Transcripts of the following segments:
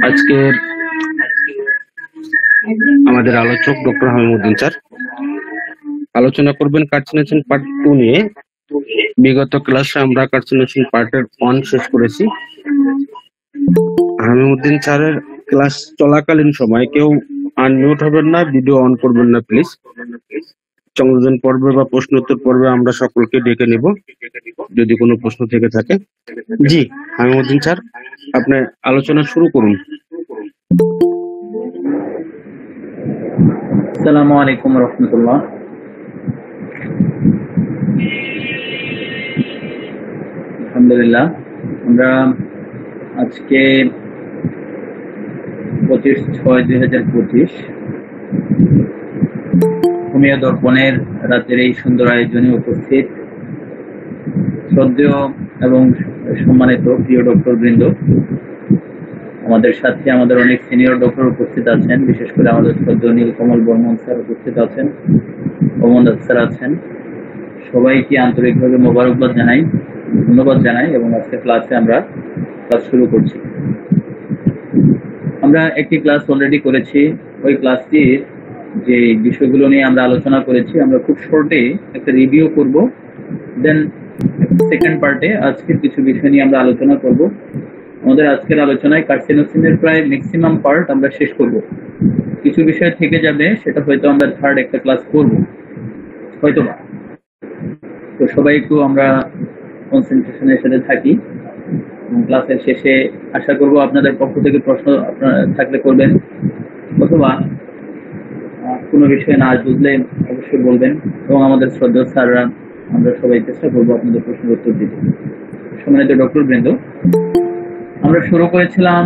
আজকের আমাদের আলোচক ডক্টর হামিমুদ্দিন স্যার আলোচনা করবেন কার্সিনোসিন পার্ট 2 নিয়ে। বিগত ক্লাসে আমরা কার্সিনোসিন পার্টের 1 শেষ করেছি। হামিমুদ্দিন স্যারের ক্লাস চলাকালীন সময় কেউ আনমিউট হবেন না, ভিডিও অন করবেন না প্লিজ। সংযোজন পর্বে বা প্রশ্ন উত্তর পর্বে আমরা সকলকে ডেকে নিব যদি কোনো প্রশ্ন থেকে থাকে। জি হামিমুদ্দিন স্যার, আপনি আলোচনা শুরু করুন। আসসালামু আলাইকুম রহমতুল্লাহ। আলহামদুলিল্লাহ, আমরা আজকে 25/6/2025 হোমিও দর্পণের রাতের এই সুন্দর আয়োজনে উপস্থিত শ্রদ্ধেয় এবং সম্মানিত প্রিয় ডক্টর বৃন্দ, আমাদের সাথে আমাদের অনেক সিনিয়র ডক্টর উপস্থিত আছেন। বিশেষ করে আমাদের শ্রদ্ধেয় নীলকমল বর্মন স্যার উপস্থিত আছেন, মোহাম্মদ স্যার আছেন। সবাইকে আন্তরিকভাবে মোবারকবাদ জানাই, ধন্যবাদ জানাই এবং আজকে ক্লাসে আমরা ক্লাস শুরু করছি। আমরা একটি ক্লাস অলরেডি করেছি। ওই ক্লাসটির যে বিষয়গুলো নিয়ে আমরা আলোচনা করেছি আমরা খুব শর্টে একটা রিভিউ করব, দেন সেকেন্ড পার্টে আজকের কিছু বিষয় নিয়ে আমরা আলোচনা করব। আমাদের আজকের আলোচনায় কার্সিনোসিনের প্রায় ম্যাক্সিমাম পার্ট আমরা শেষ করব। কিছু বিষয় থেকে যাবে, সেটা হয়তো আমরা থার্ড একটা ক্লাস করব হয়তো না। তো সবাই একটু আমরা কনসেন্ট্রেশনের সাথে থাকি। ক্লাসের শেষে আশা করব আপনাদের পক্ষ থেকে প্রশ্ন আপনারা থাকলে করবেন, অথবা কোনো বিষয়ে না বুঝলে অবশ্যই বলবেন। এবং আমাদের শ্রদ্ধেয় স্যাররা, আমরা সবাই চেষ্টা করবো আপনাদের প্রশ্নের উত্তর দিতে। সম্মানিত ডক্টর বৃন্দ, আমরা শুরু করেছিলাম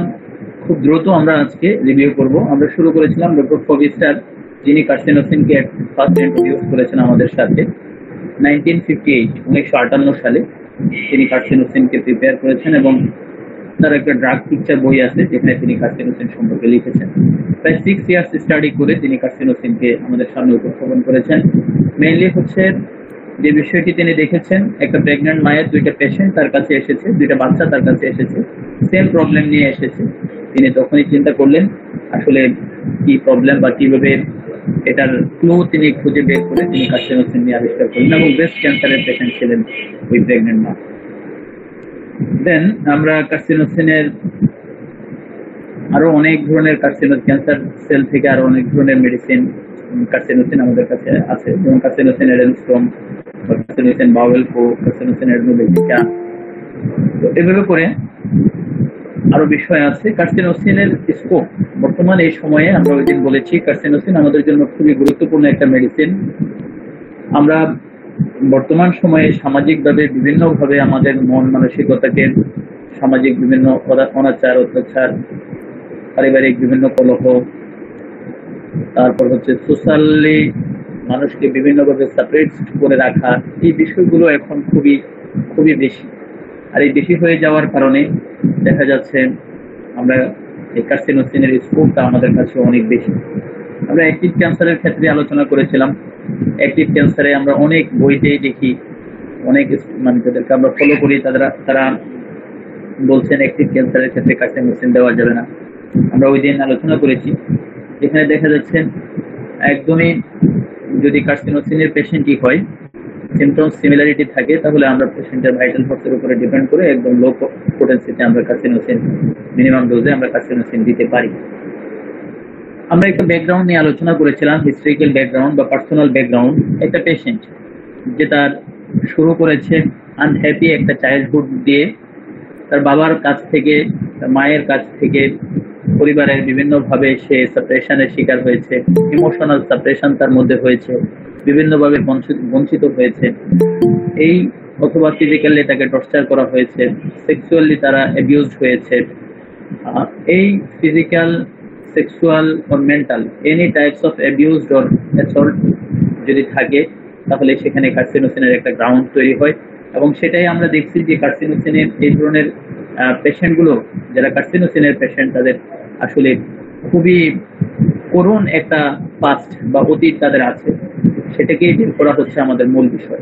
খুব দ্রুত, আমরা আজকে রিভিউ করব। আমরা শুরু করেছিলাম ডক্টর ফবি স্যার, যিনি কার্সিনোসিনকে ফার্স্ট ইন্ট্রোডিউস করেছেন আমাদের সাথে 1958 সালে। তিনি কার্সিনোসিনকে প্রিপেয়ার করেছেন এবং তার একটা ড্রাগ পিকচার বই আছে যেখানে তিনি কার্সিনোসিন সম্পর্কে লিখেছেন। প্রায় 6 ইয়ার্স স্টাডি করে তিনি কার্সিনোসিনকে আমাদের সামনে উপস্থাপন করেছেন। মেইনলি হচ্ছে যে বিষয়টি তিনি দেখেছেন, একটা প্রেগন্যান্ট মায়ের 2টা পেশেন্ট তার কাছে এসেছে, 2টা বাচ্চা তার কাছে এসেছে, সেম প্রবলেম নিয়ে এসেছে। তিনি তখনই চিন্তা করলেন আসলে কি প্রবলেম বা কিভাবে এটার ক্লু তিনি খুঁজে বের করে তিনি কার্সিনোসিন নিয়ে আবিষ্কার করলেন। এবং ব্রেস্ট ক্যান্সারের পেশেন্ট ছিলেন ওই প্রেগন্যান্ট মা। দেন আমরা কার্সিনোসিনের আরো অনেক ধরনের ক্যান্সার সেল থেকে আরো অনেক ধরনের মেডিসিন কার্সিনোসিন আমাদের কাছে আছে, যেমন কার্সিনোসিন এডেনস্টোম, কার্সিনোসিন বাওয়েল কো, কার্সিনোসিন এডেনোবেসিকা। তো এভাবে করে আরো বিষয় আছে। কার্সিনোসিনের স্কোপ বর্তমান এই সময়ে, আমরা ওই দিন বলেছি কার্সিনোসিন আমাদের জন্য খুবই গুরুত্বপূর্ণ একটা মেডিসিন। আমরা বর্তমান সময়ে সামাজিকভাবে বিভিন্নভাবে আমাদের মন মানসিকতাকে, সামাজিক বিভিন্ন অনাচার অত্যাচার, পারিবারিক বিভিন্ন কলহ, তারপর হচ্ছে সোশ্যালি মানুষকে বিভিন্নভাবে সেপারেট করে রাখা, এই বিষয়গুলো এখন খুবই খুবই বেশি। আর এই বেশি হয়ে যাওয়ার কারণে দেখা যাচ্ছে আমরা এই কার্সিনোসিনের স্কোপটা আমাদের কাছে অনেক বেশি। আমরা অ্যাক্টিভ ক্যান্সারের ক্ষেত্রে আলোচনা করেছিলাম। অ্যাক্টিভ ক্যান্সারে আমরা অনেক বইতেই দেখি, অনেক মানে যাদেরকে আমরা ফলো করি তারা বলছেন অ্যাক্টিভ ক্যান্সারের ক্ষেত্রে কার্সিনোসিন দেওয়া যাবে না। আমরা ওই দিন আলোচনা করেছি, যেখানে দেখা যাচ্ছে একদমই যদি কার্সিনোসিনের পেশেন্টই হয়, সিমটমস সিমিলারিটি থাকে, তাহলে আমরা পেশেন্টের ভাইটাল ফোর্সের উপরে ডিপেন্ড করে একদম লো পোটেন্সিতে আমরা কার্সিনোসিন, মিনিমাম ডোজে আমরা কার্সিনোসিন দিতে পারি। আমরা একটা ব্যাকগ্রাউন্ড নিয়ে আলোচনা করেছিলাম, হিস্ট্রিক্যাল ব্যাকগ্রাউন্ড বা পার্সোনাল ব্যাকগ্রাউন্ড। একটা পেশেন্ট যে তার শুরু করেছে আনহ্যাপি একটা চাইল্ডহুড দিয়ে, তার বাবার কাছ থেকে, তার মায়ের কাছ থেকে, পরিবারের বিভিন্নভাবে সে সাপ্রেশনের শিকার হয়েছে, ইমোশনাল সাপ্রেশন তার মধ্যে হয়েছে, বিভিন্নভাবে বঞ্চিত হয়েছে। এই অথবা ফিজিক্যালি তাকে টর্চার করা হয়েছে, সেক্সুয়ালি তারা অ্যাবিউজড হয়েছে। এই physical, sexual or mental any types of abused or assault যদি থাকে, তাহলে সেখানে কার্সিনোসিনের একটা গ্রাউন্ড তৈরি হয়। এবং সেটাই আমরা দেখছি যে কার্সিনোসিনের এই ধরনের পেশেন্টগুলো, যারা কার্সিনোসিনের পেশেন্ট, তাদের আসলে খুবই করুণ একটা পাস্ট বা অতীত তাদের আছে, সেটাকেই বের করা হচ্ছে আমাদের মূল বিষয়।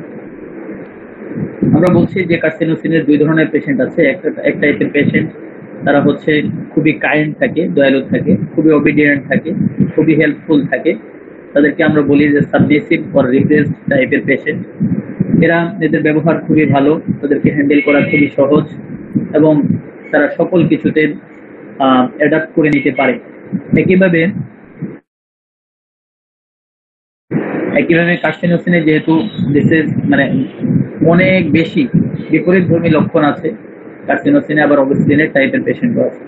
আমরা বলছি যে কার্সিনোসিনের 2 ধরনের পেশেন্ট আছে। একটা টাইপের পেশেন্ট তারা হচ্ছে খুবই কাইন্ড থাকে, দয়ালু থাকে, খুবই ওবিডিয়েন্ট থাকে, খুবই হেল্পফুল থাকে। তাদেরকে আমরা বলি যে সাবমিসিভ অর রিপ্রেসড টাইপের পেশেন্ট। এদের ব্যবহার খুবই ভালো, তাদেরকে হ্যান্ডেল করা খুবই সহজ এবং তারা সকল কিছুতে অ্যাডাপ্ট করে নিতে পারে। একইভাবে কার্সিনোসিনে যেহেতু মানে অনেক বেশি বিপরীতধর্মী লক্ষণ আছে, কার্সিনোসিনে আবার অবস্টিনেট টাইপের পেশেন্টও আছে।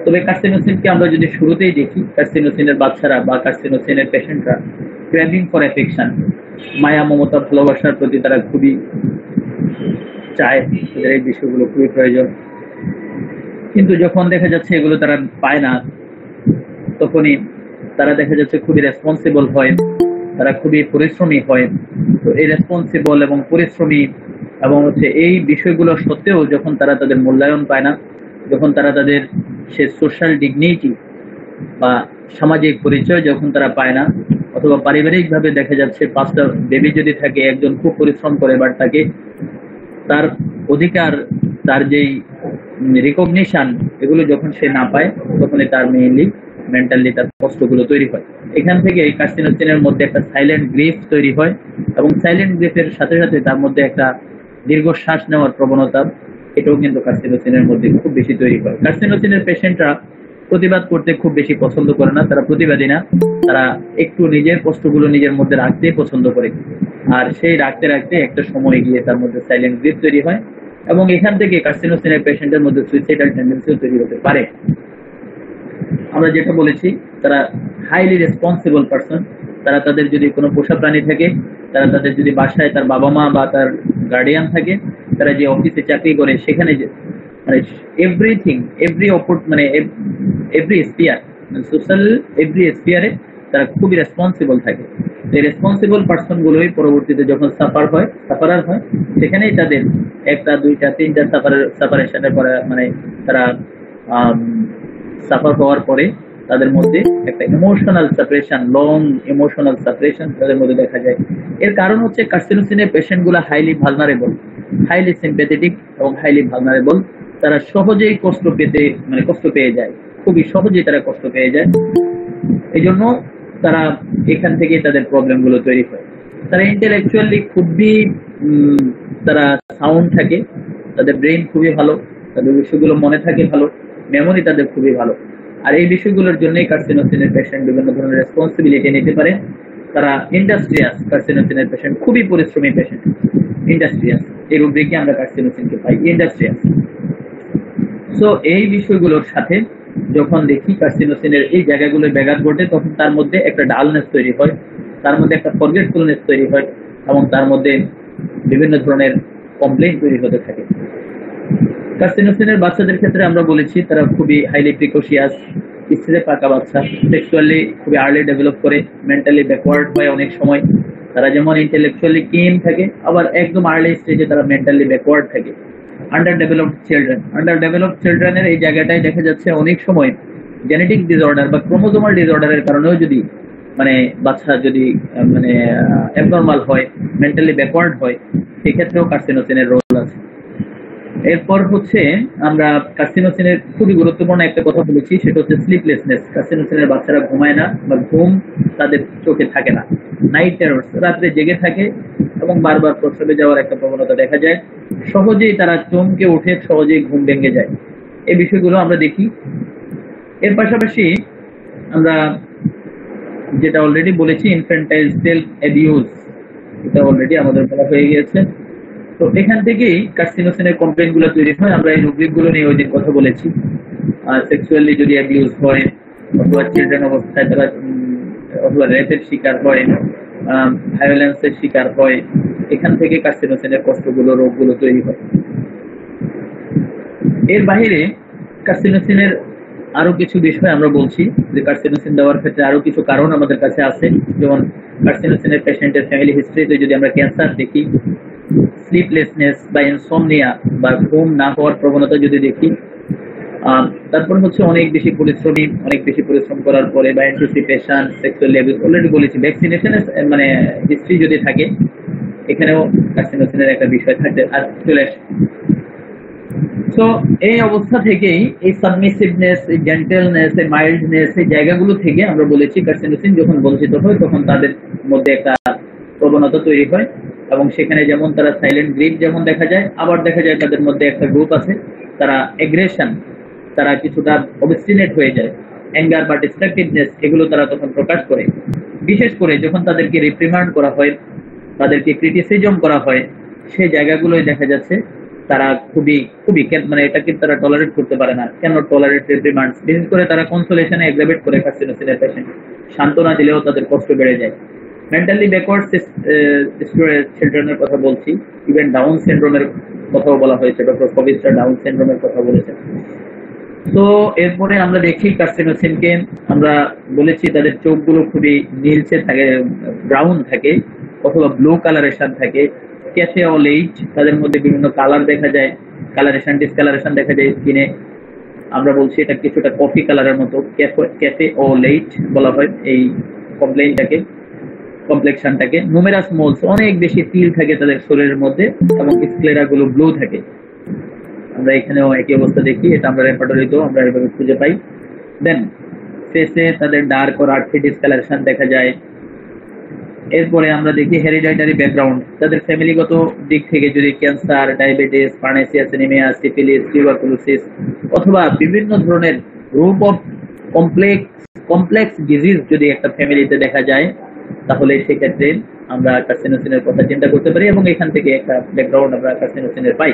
তবে কার্সিনোসিনকে আমরা যদি শুরুতেই দেখি, কার্সিনোসিনের বাচ্চারা বা কার্সিনোসিনের পেশেন্টরা ক্র্যাভিং ফর অ্যাফেকশন, মায়া মমতা ভালোবাসার প্রতি তারা খুবই চায়, তাদের এই বিষয়গুলো খুবই প্রয়োজন। কিন্তু যখন দেখা যাচ্ছে এগুলো তারা পায় না, তখনই তারা দেখা যাচ্ছে খুবই রেসপন্সিবল হয়, তারা খুবই পরিশ্রমী হয়। তো এই রেসপন্সিবল এবং পরিশ্রমী এবং হচ্ছে এই বিষয়গুলো সত্ত্বেও যখন তারা তাদের মূল্যায়ন পায় না, যখন তারা তাদের সে সোশ্যাল ডিগনিটি বা সামাজিক পরিচয় যখন তারা পায় না, অথবা পারিবারিকভাবে দেখা যাচ্ছে 5টা বেবি যদি থাকে, একজন খুব পরিশ্রম করে, বাট তাকে তার অধিকার, তার যেই রিকগনিশন, এগুলো যখন সে না পায়, তখনই তার মেইনলি মেন্টালি তার কষ্টগুলো তৈরি হয়। এখান থেকে কার্সিনোসিনের মধ্যে একটা সাইলেন্ট গ্রিফ তৈরি হয় এবং সাইলেন্ট গ্রিফের সাথে সাথে তার মধ্যে একটা দীর্ঘশ্বাস নেওয়ার প্রবণতা, এটাও কিন্তু কার্সিনোসিনের মধ্যে খুব বেশি তৈরি হয়। কার্সিনোসিনের পেশেন্টরা প্রতিবাদ করতে খুব বেশি পছন্দ করে না, তারা প্রতিবাদী না, তারা একটু নিজের কষ্টগুলো নিজের মধ্যে রাখতে পছন্দ করে। আর সেই রাখতে রাখতে একটা সময় গিয়ে তার মধ্যে সাইলেন্ট গ্রিফ তৈরি হয় এবং এখান থেকে কার্সিনোসিনের পেশেন্টের মধ্যে সুইসাইডাল টেন্ডেন্সিও তৈরি হতে পারে। আমরা যেটা বলেছি, তারা হাইলি রেসপন্সিবল পারসন। তারা তাদের যদি কোনো পোষা প্রাণী থাকে, তারা তাদের যদি বাসায় তার বাবা মা বা তার গার্ডিয়ান থাকে, তারা যে অফিসে চাকরি করে সেখানে মানে everything, every sphere, social every স্পিয়ারে তারা খুবই রেসপন্সিবল থাকে। এই রেসপন্সিবল পার্সন গুলোই পরবর্তীতে যখন সাফারার হয়, সেখানেই তাদের 1টা 2টা 3টা সাপারেশনের পরে মানে তারা সাফার হওয়ার পরে তাদের মধ্যে একটা emotional separation, long emotional separation তাদের মধ্যে দেখা যায়। এর কারণ হচ্ছে কার্সিনোসিনের পেশেন্ট গুলা হাইলি ভালনারেবল, হাইলি সিম্প্যাথেটিক এবং হাইলি ভালনারেবল। তারা সহজেই কষ্ট পেয়ে যায়, খুবই সহজেই তারা কষ্ট পেয়ে যায়। এই জন্য তারা এখান থেকে তাদের প্রবলেম গুলো তৈরি হয়। তারা ইন্টেলেকচুয়ালি খুবই তারা সাউন্ড থাকে, তাদের ব্রেইন খুবই ভালো, তাদের বিষয়গুলো মনে থাকে ভালো, মেমোরি তাদের খুবই ভালো। আর এই বিষয়গুলোর জন্যই কার্সিনোসিনের পেশেন্ট বিভিন্ন ধরনের রেসপন্সিবিলিটি নিতে পারে। তারা ইন্ডাস্ট্রিয়াস, কার্সিনোসিনের পেশেন্ট খুবই পরিশ্রমী পেশেন্ট, ইন্ডাস্ট্রিয়াস, এই রূপরেখে আমরা কার্সিনোসিনকে পাই, ইন্ডাস্ট্রিয়াস। সো এই বিষয়গুলোর সাথে যখন দেখি কার্সিনোসিনের এই জায়গাগুলো ব্যাঘাত ঘটে, তখন তার মধ্যে একটা ডালনেস তৈরি হয়, তার মধ্যে একটা ফরগেটফুলনেস তৈরি হয় এবং তার মধ্যে বিভিন্ন ধরনের কমপ্লেইন তৈরি হতে থাকে। কার্সিনোসিনের বাচ্চাদের ক্ষেত্রে আমরা বলেছি তারা খুবই হাইলি প্রিকশিয়াস, স্থিরে পাকা বাচ্চা, সেক্সুয়ালি খুবই আর্লি ডেভেলপ করে, মেন্টালি ব্যাকওয়ার্ড হয় অনেক সময়। তারা যেমন ইন্টেলেকচুয়ালি কিন থাকে, আবার একদম আর্লি স্টেজে তারা মেন্টালি ব্যাকওয়ার্ড থাকে। আন্ডার ডেভেলপড চিলড্রেনের এই জায়গাটায় দেখা যাচ্ছে অনেক সময় জেনেটিক ডিসঅর্ডার বা ক্রোমোজোমাল ডিসঅর্ডারের কারণেও যদি মানে বাচ্চা যদি মানে অ্যাবনর্মাল হয়, মেন্টালি ব্যাকওয়ার্ড হয়, সেক্ষেত্রেও কার্সিনোসিনের রোল আছে। এরপর হচ্ছে আমরা কার্সিনোসিনের খুবই গুরুত্বপূর্ণ একটা কথা বলেছি, সেটা হচ্ছে স্লিপলেসনেস। কার্সিনোসিনের বাচ্চারা ঘুমায় না বা ঘুম তাদের চোখে থাকে না, নাইট টেরর্স, রাত্রে জেগে থাকে এবং বারবার প্রস্রাবে যাওয়ার একটা প্রবণতা দেখা যায়। সহজেই তারা চমকে উঠে, সহজেই ঘুম ভেঙে যায়, এই বিষয়গুলো আমরা দেখি। এর পাশাপাশি আমরা যেটা অলরেডি বলেছি, ইনফ্যান্টাইল সেলফ অ্যাবিউজ, এটা অলরেডি আমাদের বলা হয়ে গিয়েছে। তো এখান থেকেই কার্সিনোসিনের কমপ্লেইন গুলো তৈরি হয়। আমরা এই রুব্রিক গুলো নিয়ে ওই দিন কথা বলেছি। সেক্সুয়ালি যদি অ্যাবিউজ হয়, অথবা চিলড্রেন অবস্থায় তারা অথবা রেপের শিকার হয়, ভায়োলেন্সের শিকার হয়, এখান থেকে কার্সিনোসিনের কষ্টগুলো, রোগগুলো তৈরি হয়। এর বাইরে কার্সিনোসিনের আরো কিছু বিষয় আমরা বলছি, যে কার্সিনোসিন দেওয়ার ক্ষেত্রে আরো কিছু কারণ আমাদের কাছে আছে। যেমন কার্সিনোসিনের পেশেন্টের ফ্যামিলি হিস্ট্রিতে যদি আমরা ক্যান্সার দেখি, স্লিপলেসনেস বা ইনসমনিয়া বা ঘুম না হওয়ার প্রবণতা যদি দেখি, তারপর হচ্ছে অনেক বেশি পরিশ্রম করার পরে বা অ্যান্টিসিপেশন, সেক্সুয়াল অ্যাবিউজ, অলরেডি বলেছি। ভ্যাকসিনেশনের মানে হিস্ট্রি যদি থাকে, এখানেও কার্সিনোসিনের একটা বিষয় থাকতে আর চলে আসে। সো এই অবস্থা থেকেই এই সাবমিসিভনেস, এই জেন্টেলনেস, এই মাইল্ডনেস, এই জায়গাগুলো থেকে আমরা বলেছি কার্সিনোসিন যখন বঞ্চিত হয় তখন তাদের মধ্যে একটা প্রবণতা তৈরি হয় এবং সেখানে যেমন তারা সাইলেন্ট গ্রিপ যেমন দেখা যায়, আবার দেখা যায় তাদের মধ্যে একটা গ্রুপ আছে, তারা এগ্রেশন, তারা কিছুটা অবস্টিনেট হয়ে যায়, অ্যাঙ্গার বা ডিস্ট্রাকটিভনেস এগুলো তারা তখন প্রকাশ করে। বিশেষ করে যখন তাদেরকে রিপ্রিমান্ড করা হয়, তাদেরকে ক্রিটিসিজম করা হয়, সেই জায়গাগুলোই দেখা যাচ্ছে তারা খুবই খুবই মানে এটাকে তারা টলারেট করতে পারে না। কেন টলারেট রিপ্রিমান্ডস? বিশেষ করে তারা কনসোলেশনে এক্সাবিট করে কার্সিনোসিনের পেশেন্ট, সান্ত্বনা দিলেও তাদের কষ্ট বেড়ে যায়। মেন্টালি ব্যাকওয়ার্ড চিলড্রেনের কথা বলছি, ইভেন ডাউন সিনড্রোমের কথাও বলা হয়েছে, ডক্টর ফবিস্টার ডাউন সিনড্রোমের কথা বলেছেন। তো এরপরে আমরা দেখি কার্সিনোসিনকে আমরা বলেছি তাদের চোখগুলো খুবই নীলচে থাকে, ব্রাউন থাকে অথবা ব্লু কালারেশন থাকে, ক্যাফে ও লেইট, তাদের মধ্যে বিভিন্ন কালার দেখা যায়, কালারেশন ডিসকালারেশন দেখা যায় স্কিনে। আমরা বলছি এটা কিছুটা কফি কালারের মতো, ক্যাফে ও লেইট বলা হয় এই কমপ্লেইনটাকে, কমপ্লেক্সনটাকে। নুমেরাস মোলস, অনেক বেশি তিল থাকে তাদের শরীরের মধ্যে এবং স্ক্লেরা গুলো ব্লু থাকে। আমরা এখানেও একই অবস্থা দেখি, এটা আমরা রেপার্টরিতেও আমরা এভাবে খুঁজে পাই। দেন ফেসে তাদের ডার্ক ও আর্থি ডিসকালারেশন দেখা যায়। এরপরে আমরা দেখি হেরিডিটারি ব্যাকগ্রাউন্ড, তাদের ফ্যামিলিগত দিক থেকে যদি cancer, diabetes, pernicious anaemia, syphilis, tuberculosis অথবা বিভিন্ন ধরনের গ্রুপ অফ কমপ্লেক্স ডিজিজ যদি একটা ফ্যামিলিতে দেখা যায়, তাহলে সেক্ষেত্রে আমরা কার্সিনোসিনের কথা চিন্তা করতে পারি এবং এখান থেকে একটা ব্যাকগ্রাউন্ড আমরা কার্সিনোসিনের পাই।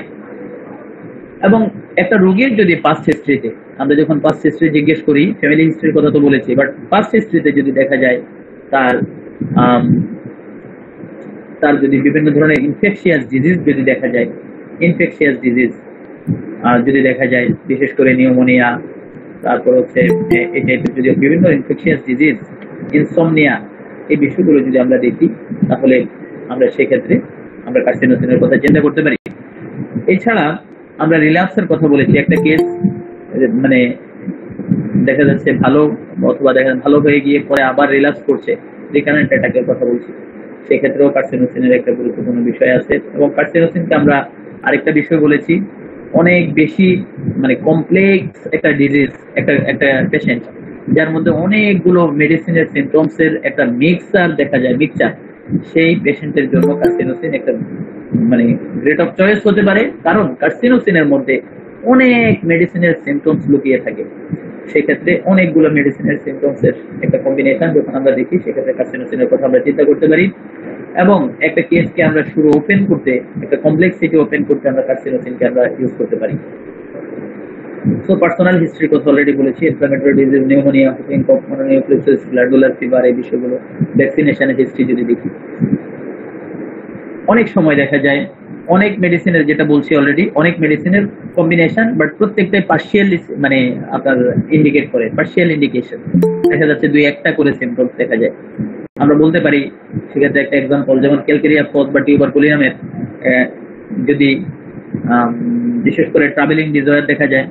এবং একটা রোগীর যদি পাস্ট হিস্ট্রিতে, আমরা যখন পাস্ট হিস্ট্রি জিজ্ঞেস করি, ফ্যামিলি হিস্ট্রির কথা তো বলেছি, বাট পাস্ট হিস্ট্রিতে যদি দেখা যায় তার তার যদি বিভিন্ন ধরনের ইনফেকশিয়াস ডিজিজ যদি দেখা যায়, ইনফেকশিয়াস ডিজিজ যদি দেখা যায়, বিশেষ করে নিউমোনিয়া, তারপর হচ্ছে এই টাইপের যদি বিভিন্ন ইনফেকশিয়াস ডিজিজ, ইনসোমনিয়া, এই বিষয়গুলো যদি আমরা দেখি, তাহলে আমরা সেক্ষেত্রে আমরা কার্সিনোসিনের কথা চিন্তা করতে পারি। এছাড়া আমরা রিল্যাপসের কথা বলেছি, একটা কেস মানে দেখা যাচ্ছে ভালো অথবা দেখা ভালো হয়ে গিয়ে পরে আবার রিল্যাপস করছে, রিকারেন্ট অ্যাটাকের কথা বলছি, সেক্ষেত্রেও কার্সিনোসিনের একটা গুরুত্বপূর্ণ বিষয় আছে। এবং কার্সিনোসিনকে আমরা আরেকটা বিষয় বলেছি, অনেক বেশি মানে কমপ্লেক্স একটা ডিজিজ, একটা পেশেন্ট যার মধ্যে অনেকগুলো মেডিসিনের সিমটমস এর একটা মিক্সচার দেখা যায়, মিক্সচার, সেই পেশেন্টের জন্য কার্সিনোসিন একটা মানে গ্রেট অফ চয়েস হতে পারে, কারণ কার্সিনোসিনের মধ্যে অনেক মেডিসিনের সিমটমস লুকিয়ে থাকে। সেক্ষেত্রে অনেকগুলো মেডিসিনের সিমটমস এর একটা কম্বিনেশন যখন আমরা দেখি, সেক্ষেত্রে কার্সিনোসিনের কথা আমরা চিন্তা করতে পারি। এবং একটা কেসকে আমরা শুরু ওপেন করতে, একটা কমপ্লেক্সিটি ওপেন করতে আমরা কার্সিনোসিনকে আমরা ইউজ করতে পারি। সো পার্সোনাল হিস্ট্রির কথা অলরেডি বলেছি, ইনফ্লামেটরি ডিজিজ, নিউমোনিয়া, হুপিং কফ, মনোনিউক্লিওসিস, গ্ল্যান্ডুলার ফিভার, এই বিষয়গুলো। ভ্যাকসিনেশনের হিস্ট্রি যদি দেখি, অনেক সময় দেখা যায় অনেক মেডিসিনের, যেটা বলছি অলরেডি, অনেক মেডিসিনের কম্বিনেশন, বাট প্রত্যেকটাই পার্শিয়ালি মানে আপনার ইন্ডিকেট করে, পার্শিয়াল ইন্ডিকেশন দেখা যাচ্ছে, দুই একটা করে সিমটমস দেখা যায়। আমরা বলতে পারি সেক্ষেত্রে একটা এক্সাম্পল, যেমন ক্যালকেরিয়া ফস বা টিউবারকুলিনামের যদি বিশেষ করে ট্রাভেলিং ডিজঅর্ডার দেখা যায়,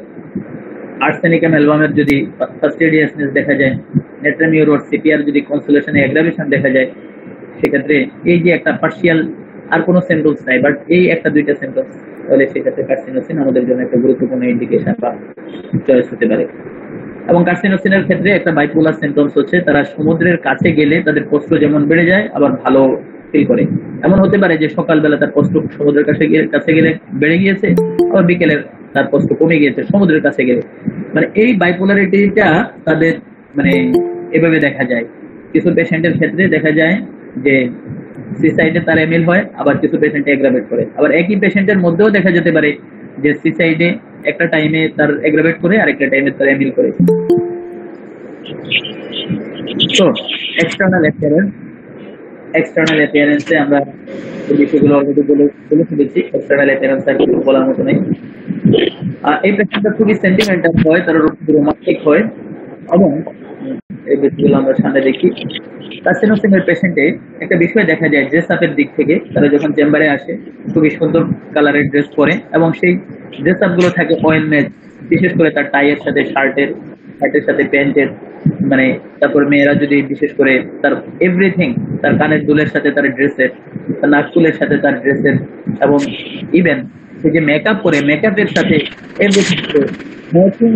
আর্সেনিকাম অ্যালবামের যদি ফাস্টিডিয়াসনেস দেখা যায়, নেট্রামিউরোর সিপিআর যদি কনসোলেশনে অ্যাগ্রাভেশন দেখা যায়, সেক্ষেত্রে এই যে একটা পার্শিয়াল আর কোনো সিমটমস নাই, বাট এই একটা দুইটা সিমটমস, তাহলে সেক্ষেত্রে কার্সিনোসিন আমাদের জন্য একটা গুরুত্বপূর্ণ ইন্ডিকেশন বা চয়েস হতে পারে। এবং কার্সিনোসিনের ক্ষেত্রে একটা বাইপোলার সিমটমস হচ্ছে, তারা সমুদ্রের কাছে গেলে তাদের কষ্ট যেমন বেড়ে যায়, আবার ভালো ফিল করে। এমন হতে পারে যে সকালবেলা তার কষ্ট সমুদ্রের কাছে গেলে বেড়ে গিয়েছে, আবার বিকেলে তার কষ্ট কমে গিয়েছে সমুদ্রের কাছে গেলে। মানে এই বাইপোলারিটিটা তাদের মানে এভাবে দেখা যায়। কিছু পেশেন্টের ক্ষেত্রে দেখা যায় যে সিসাইডে তার এমিল হয়, আবার কিছু পেশেন্ট এগ্রাভেট করে। আবার একই পেশেন্টের মধ্যেও দেখা যেতে পারে যে সিসাইডে একটা টাইমে তার এগ্রাভেট করে, আরেকটা টাইমে তার এমিল করে। তো এক্সটার্নাল অ্যাপিয়ারেন্সে আমরা বিষয়গুলো অলরেডি বলে ফেলেছি, এক্সটার্নাল অ্যাপিয়ারেন্স আর কিছু বলার মতো নেই। এই পেশেন্টটা খুবই সেন্টিমেন্টাল হয়, তারা রোমান্টিক হয়, এবং এই বিষয়গুলো আমরা সামনে দেখি। কার্সিনোসিনের পেশেন্টে একটা বিষয় দেখা যায়, ড্রেস আপের দিক থেকে তারা যখন চেম্বারে আসে খুবই সুন্দর কালারের ড্রেস পরে, এবং সেই ড্রেস আপ গুলো থাকে ওয়েল ম্যাচ, বিশেষ করে তার টাইয়ের সাথে শার্টের সাথে প্যান্টের, মানে তারপর মেয়েরা যদি বিশেষ করে তার এভরিথিং, তার কানের দুলের সাথে তার ড্রেসের, তার নাক চুলের সাথে তার ড্রেসের, এবং ইভেন সে যে মেকআপ করে, মেকআপের সাথে ম্যাচিং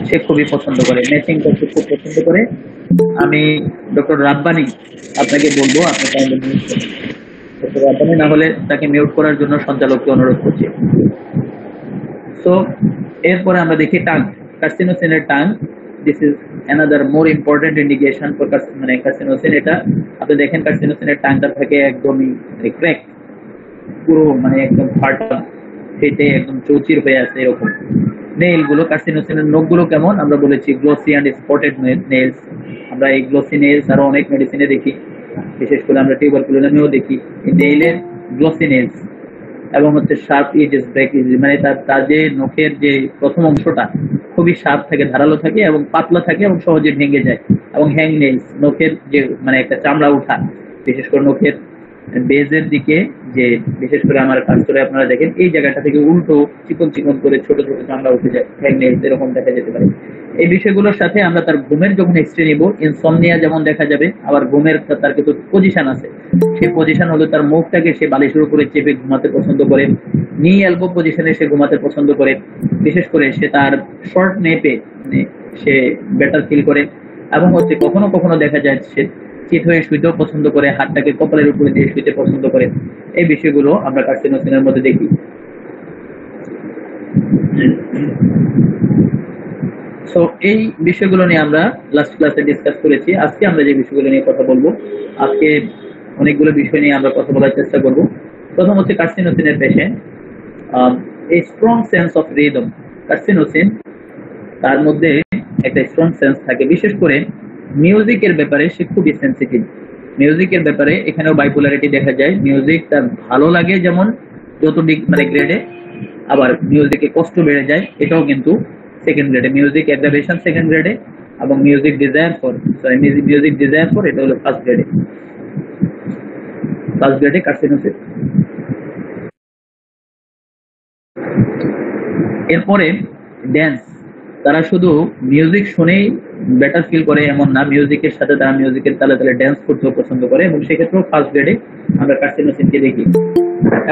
সে খুবই পছন্দ করে, ম্যাচিং করতে খুব পছন্দ করে। আমি ডক্টর রাব্বানি আপনাকে বলবো, আপনি কাইন্ডলি মিউট করুন। ডক্টর রাব্বানি না হলে তাকে মিউট করার জন্য সঞ্চালককে অনুরোধ করছি। সো এরপরে আমরা দেখি টাং, কার্সিনোসিনের tongue. This is another more important indication for মানে কার্সিনোসিন। এটা আপনি দেখেন কার্সিনোসিনের টাংটা থাকে একদমই ক্র্যাক, পুরো মানে একদম ফাটা, ফেটে একদম চৌচির হয়ে আছে এরকম। নেইল গুলো, কার্সিনোসিনের নখগুলো কেমন? আমরা বলেছি গ্লোসি অ্যান্ড স্পটেড নেইলস। আমরা এই গ্লোসি নেইলস আরো অনেক মেডিসিনে দেখি, বিশেষ করে আমরা টিউবারকুলোনেমেও দেখি এই নেইলের গ্লোসি নেইলস। এবং হচ্ছে শার্প এজেস, ব্রেক এজ, মানে তার যে নখের যে প্রথম অংশটা খুবই শার্প থাকে, ধারালো থাকে এবং পাতলা থাকে এবং সহজে ভেঙে যায়। এবং হ্যাং নেইলস, নখের যে মানে একটা চামড়া উঠা, বিশেষ করে নখের বেজের দিকে, যে বিশেষ করে আমার কাজ করে আপনারা দেখেন এই জায়গাটা থেকে উল্টো চিকন চিকন করে ছোট ছোট চামড়া উঠে যায়, হ্যাং নেইলস এরকম দেখা যেতে পারে। এই বিষয়গুলোর সাথে আমরা তার ঘুমের যখন হিস্ট্রি নিব, ইনসমনিয়া যেমন দেখা যাবে, আবার ঘুমের তার কিছু পজিশন আছে। সেই পজিশন হলো তার মুখটাকে সে বালিশের উপরে চেপে ঘুমাতে পছন্দ করে, নি এলবো পজিশনে সে ঘুমাতে পছন্দ করে। বিশেষ করে সে তার শর্ট নেপে মানে সে বেটার ফিল করে। এবং হচ্ছে কখনো কখনো দেখা যায় সে চিত হয়ে শুইতেও পছন্দ করে, হাতটাকে কপালের উপরে দিয়ে শুইতে পছন্দ করে। এই বিষয়গুলো আমরা কার্সিনোসিনের মধ্যে দেখি। সো এই বিষয়গুলো নিয়ে আমরা লাস্ট ক্লাসে ডিসকাস করেছি। আজকে আমরা যে বিষয়গুলো নিয়ে কথা বলবো, আজকে অনেকগুলো বিষয় নিয়ে আমরা কথা বলার চেষ্টা করব। প্রথম হচ্ছে কার্সিনোসিনের পেশেন্ট, এই strong sense of rhythm. Carcinosin তার মধ্যে একটা স্ট্রং সেন্স থাকে, বিশেষ করে মিউজিকের ব্যাপারে সে খুবই সেন্সিটিভ। মিউজিকের ব্যাপারে এখানেও বাইপোলারিটি দেখা যায়। মিউজিক তার ভালো লাগে যেমন যতদিক মানে গ্রেডে, আবার মিউজিকে কষ্ট বেড়ে যায় এটাও কিন্তু সেকেন্ড গ্রেডে। মিউজিক অ্যাগ্রাভেশন সেকেন্ড গ্রেডে, এবং মিউজিক ডিজায়ার ফর এটা হলো ফার্স্ট গ্রেডে। ফার্স্ট গ্রেডে কার্সিনোসিন। এরপরে ড্যান্স, তারা শুধু মিউজিক শুনেই বেটার ফিল করে এমন না, মিউজিকের সাথে তারা মিউজিকের তালে তালে ড্যান্স করতেও পছন্দ করে, এবং সেক্ষেত্রেও ফার্স্ট গ্রেডে আমরা কার্সিনোসিনকে দেখি।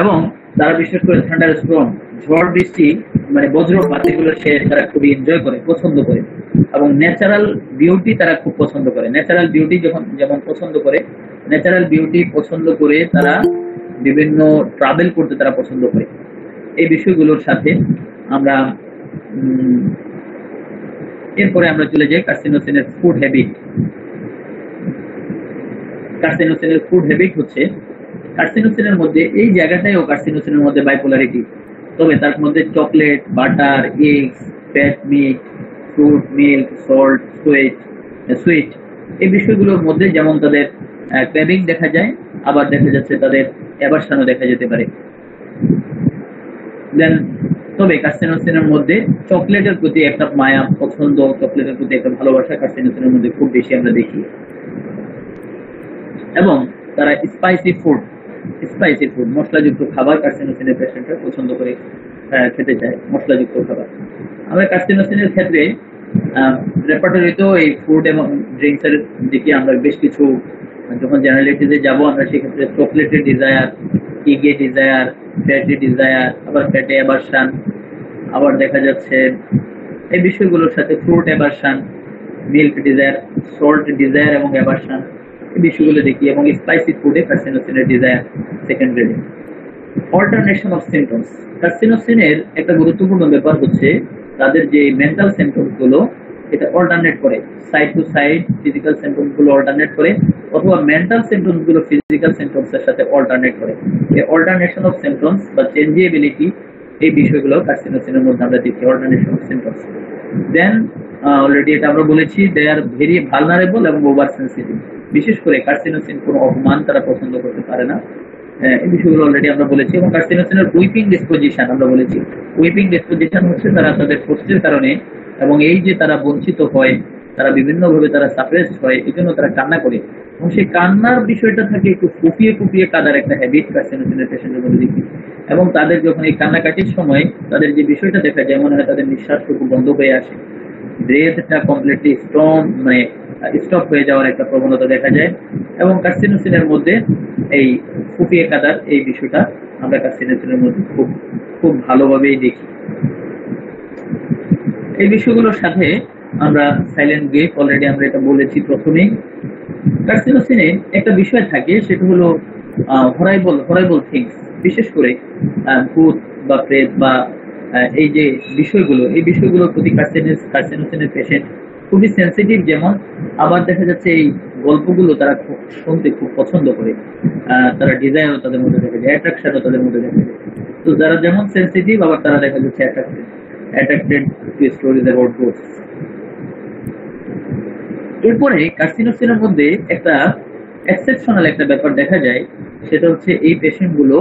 এবং তারা বিশেষ করে থান্ডার স্টর্ম, ঝড় বৃষ্টি মানে বজ্রপাত, এগুলো সে তারা খুবই এনজয় করে, পছন্দ করে। এবং ন্যাচারাল বিউটি তারা খুব পছন্দ করে। ন্যাচারাল বিউটি যেমন পছন্দ করে, ন্যাচারাল বিউটি পছন্দ করে তারা বিভিন্ন ট্রাভেল করতে তারা পছন্দ করে। এই বিষয়গুলোর সাথে আমরা এরপরে আমরা চলে যাই কার্সিনোসিনের ফুড হ্যাবিট। কার্সিনোসিনের ফুড হ্যাবিট হচ্ছে কার্সিনোসিনের মধ্যে এই জায়গাটাই ও কার্সিনোসিনের মধ্যে বাইপোলারিটি। তবে তার মধ্যে chocolate, butter, eggs, fat meat, fruit, milk, salt, sweet এই বিষয়গুলোর মধ্যে যেমন তাদের ক্র্যাভিং দেখা যায়, আবার দেখা যাচ্ছে তাদের অ্যাভারশনও দেখা যেতে পারে। দেন তবে কার্সিনোসিনের মধ্যে চকলেটের প্রতি একটা মায়া, পছন্দ, চকলেটের প্রতি একটা ভালোবাসা কার্সিনোসিনের মধ্যে খুব বেশি আমরা দেখি। এবং তারা স্পাইসি ফুড মশলাযুক্ত খাবার কার্সিনোসিনের পেশেন্টরা পছন্দ করে খেতে চায়, মশলাযুক্ত খাবার। আমরা কার্সিনোসিনের ক্ষেত্রে রেপার্টরিতেও এই ফুড এবং ড্রিঙ্কস এর দিকে আমরা বেশ কিছু, যখন জেনারেলিটিতে যাব আমরা সেক্ষেত্রে চকলেটের ডিজায়ার, ইগে ডিজায়ার, ফ্যাটি ডিজায়ার, আবার ফ্যাটে অ্যাভারশন, আবার দেখা যাচ্ছে এই বিষয়গুলোর সাথে fruit aversion, milk desire, salt desire এবং অ্যাভারশন এই বিষয়গুলো দেখি। এবং স্পাইসি ফুডে কার্সিনোসিনের ডিজায়ার সেকেন্ড গ্রেডে। অল্টারনেশন অফ সিমটমস, কার্সিনোসিনের একটা গুরুত্বপূর্ণ ব্যাপার হচ্ছে তাদের যে মেন্টাল সিমটমস গুলো এটা অল্টারনেট করে, side to side physical symptoms গুলো অল্টারনেট করে, অথবা মেন্টাল সিমটমস গুলো ফিজিক্যাল সিমটমস এর সাথে অল্টারনেট করে। এই অল্টারনেশন অফ সিমটমস বা চেঞ্জেবিলিটি এই বিষয়গুলো কার্সিনোসিনের মধ্যে আমরা দেখি, alternation of symptoms. Then already এটা আমরা বলেছি দে আর ভেরি ভালনারেবল এবং ওভার সেন্সিটিভ। বিশেষ করে কার্সিনোসিন কোনো অপমান তারা পছন্দ করতে পারে না, এই বিষয়গুলো অলরেডি আমরা বলেছি। এবং কার্সিনোসিনের উইপিং ডিসপোজিশন আমরা বলেছি। উইপিং ডিসপোজিশন হচ্ছে তারা তাদের কষ্টের কারণে এবং এই যে তারা বঞ্চিত হয়, তারা বিভিন্নভাবে তারা সাপ্রেসড হয়, এই জন্য তারা কান্না করে, এবং সেই কান্নার বিষয়টা থাকে একটু কুপিয়ে কুপিয়ে কাঁদার একটা হ্যাবিট কার্সিনোসিনের পেশেন্টের মধ্যে দেখি। এবং তাদের যখন এই কান্নাকাটির সময় তাদের যে বিষয়টা দেখা যায়, মনে হয় তাদের নিঃশ্বাসটুকু বন্ধ হয়ে আসে, ব্রেথটা কমপ্লিটলি স্টপ হয়ে যাওয়ার একটা প্রবণতা দেখা যায়। এবং কার্সিনোসিনের মধ্যে এই ফুপিয়ে কাদার এই বিষয়টা আমরা কার্সিনোসিনের মধ্যে খুব খুব ভালোভাবেই দেখি। এই বিষয়গুলোর সাথে আমরা সাইলেন্ট গ্রিফ অলরেডি আমরা এটা বলেছি প্রথমেই। কার্সিনোসিনে একটা বিষয় থাকে, সেটা হলো হরাইবল থিংস, বিশেষ করে ভূত বা প্রেত বা এই যে এই বিষয়গুলোর প্রতি কার্সিনোসিনের পেশেন্ট খুবই সেন্সিটিভ। যেমন আবার দেখা যাচ্ছে এই গল্পগুলো তারা শুনতে খুব পছন্দ করে, তারা ডিজায়ারও তাদের মধ্যে দেখা যায়, অ্যাট্রাকশনও তাদের মধ্যে দেখা যায়। তো যারা যেমন সেন্সিটিভ, আবার তারা দেখা যাচ্ছে অ্যাট্রাক্টেড টু স্টোরিজ অ্যাবাউট ঘোস্টস। এরপরে কার্সিনোসিনের মধ্যে একটা এক্সেপশনাল একটা ব্যাপার দেখা যায়, সেটা হচ্ছে এই পেশেন্ট গুলো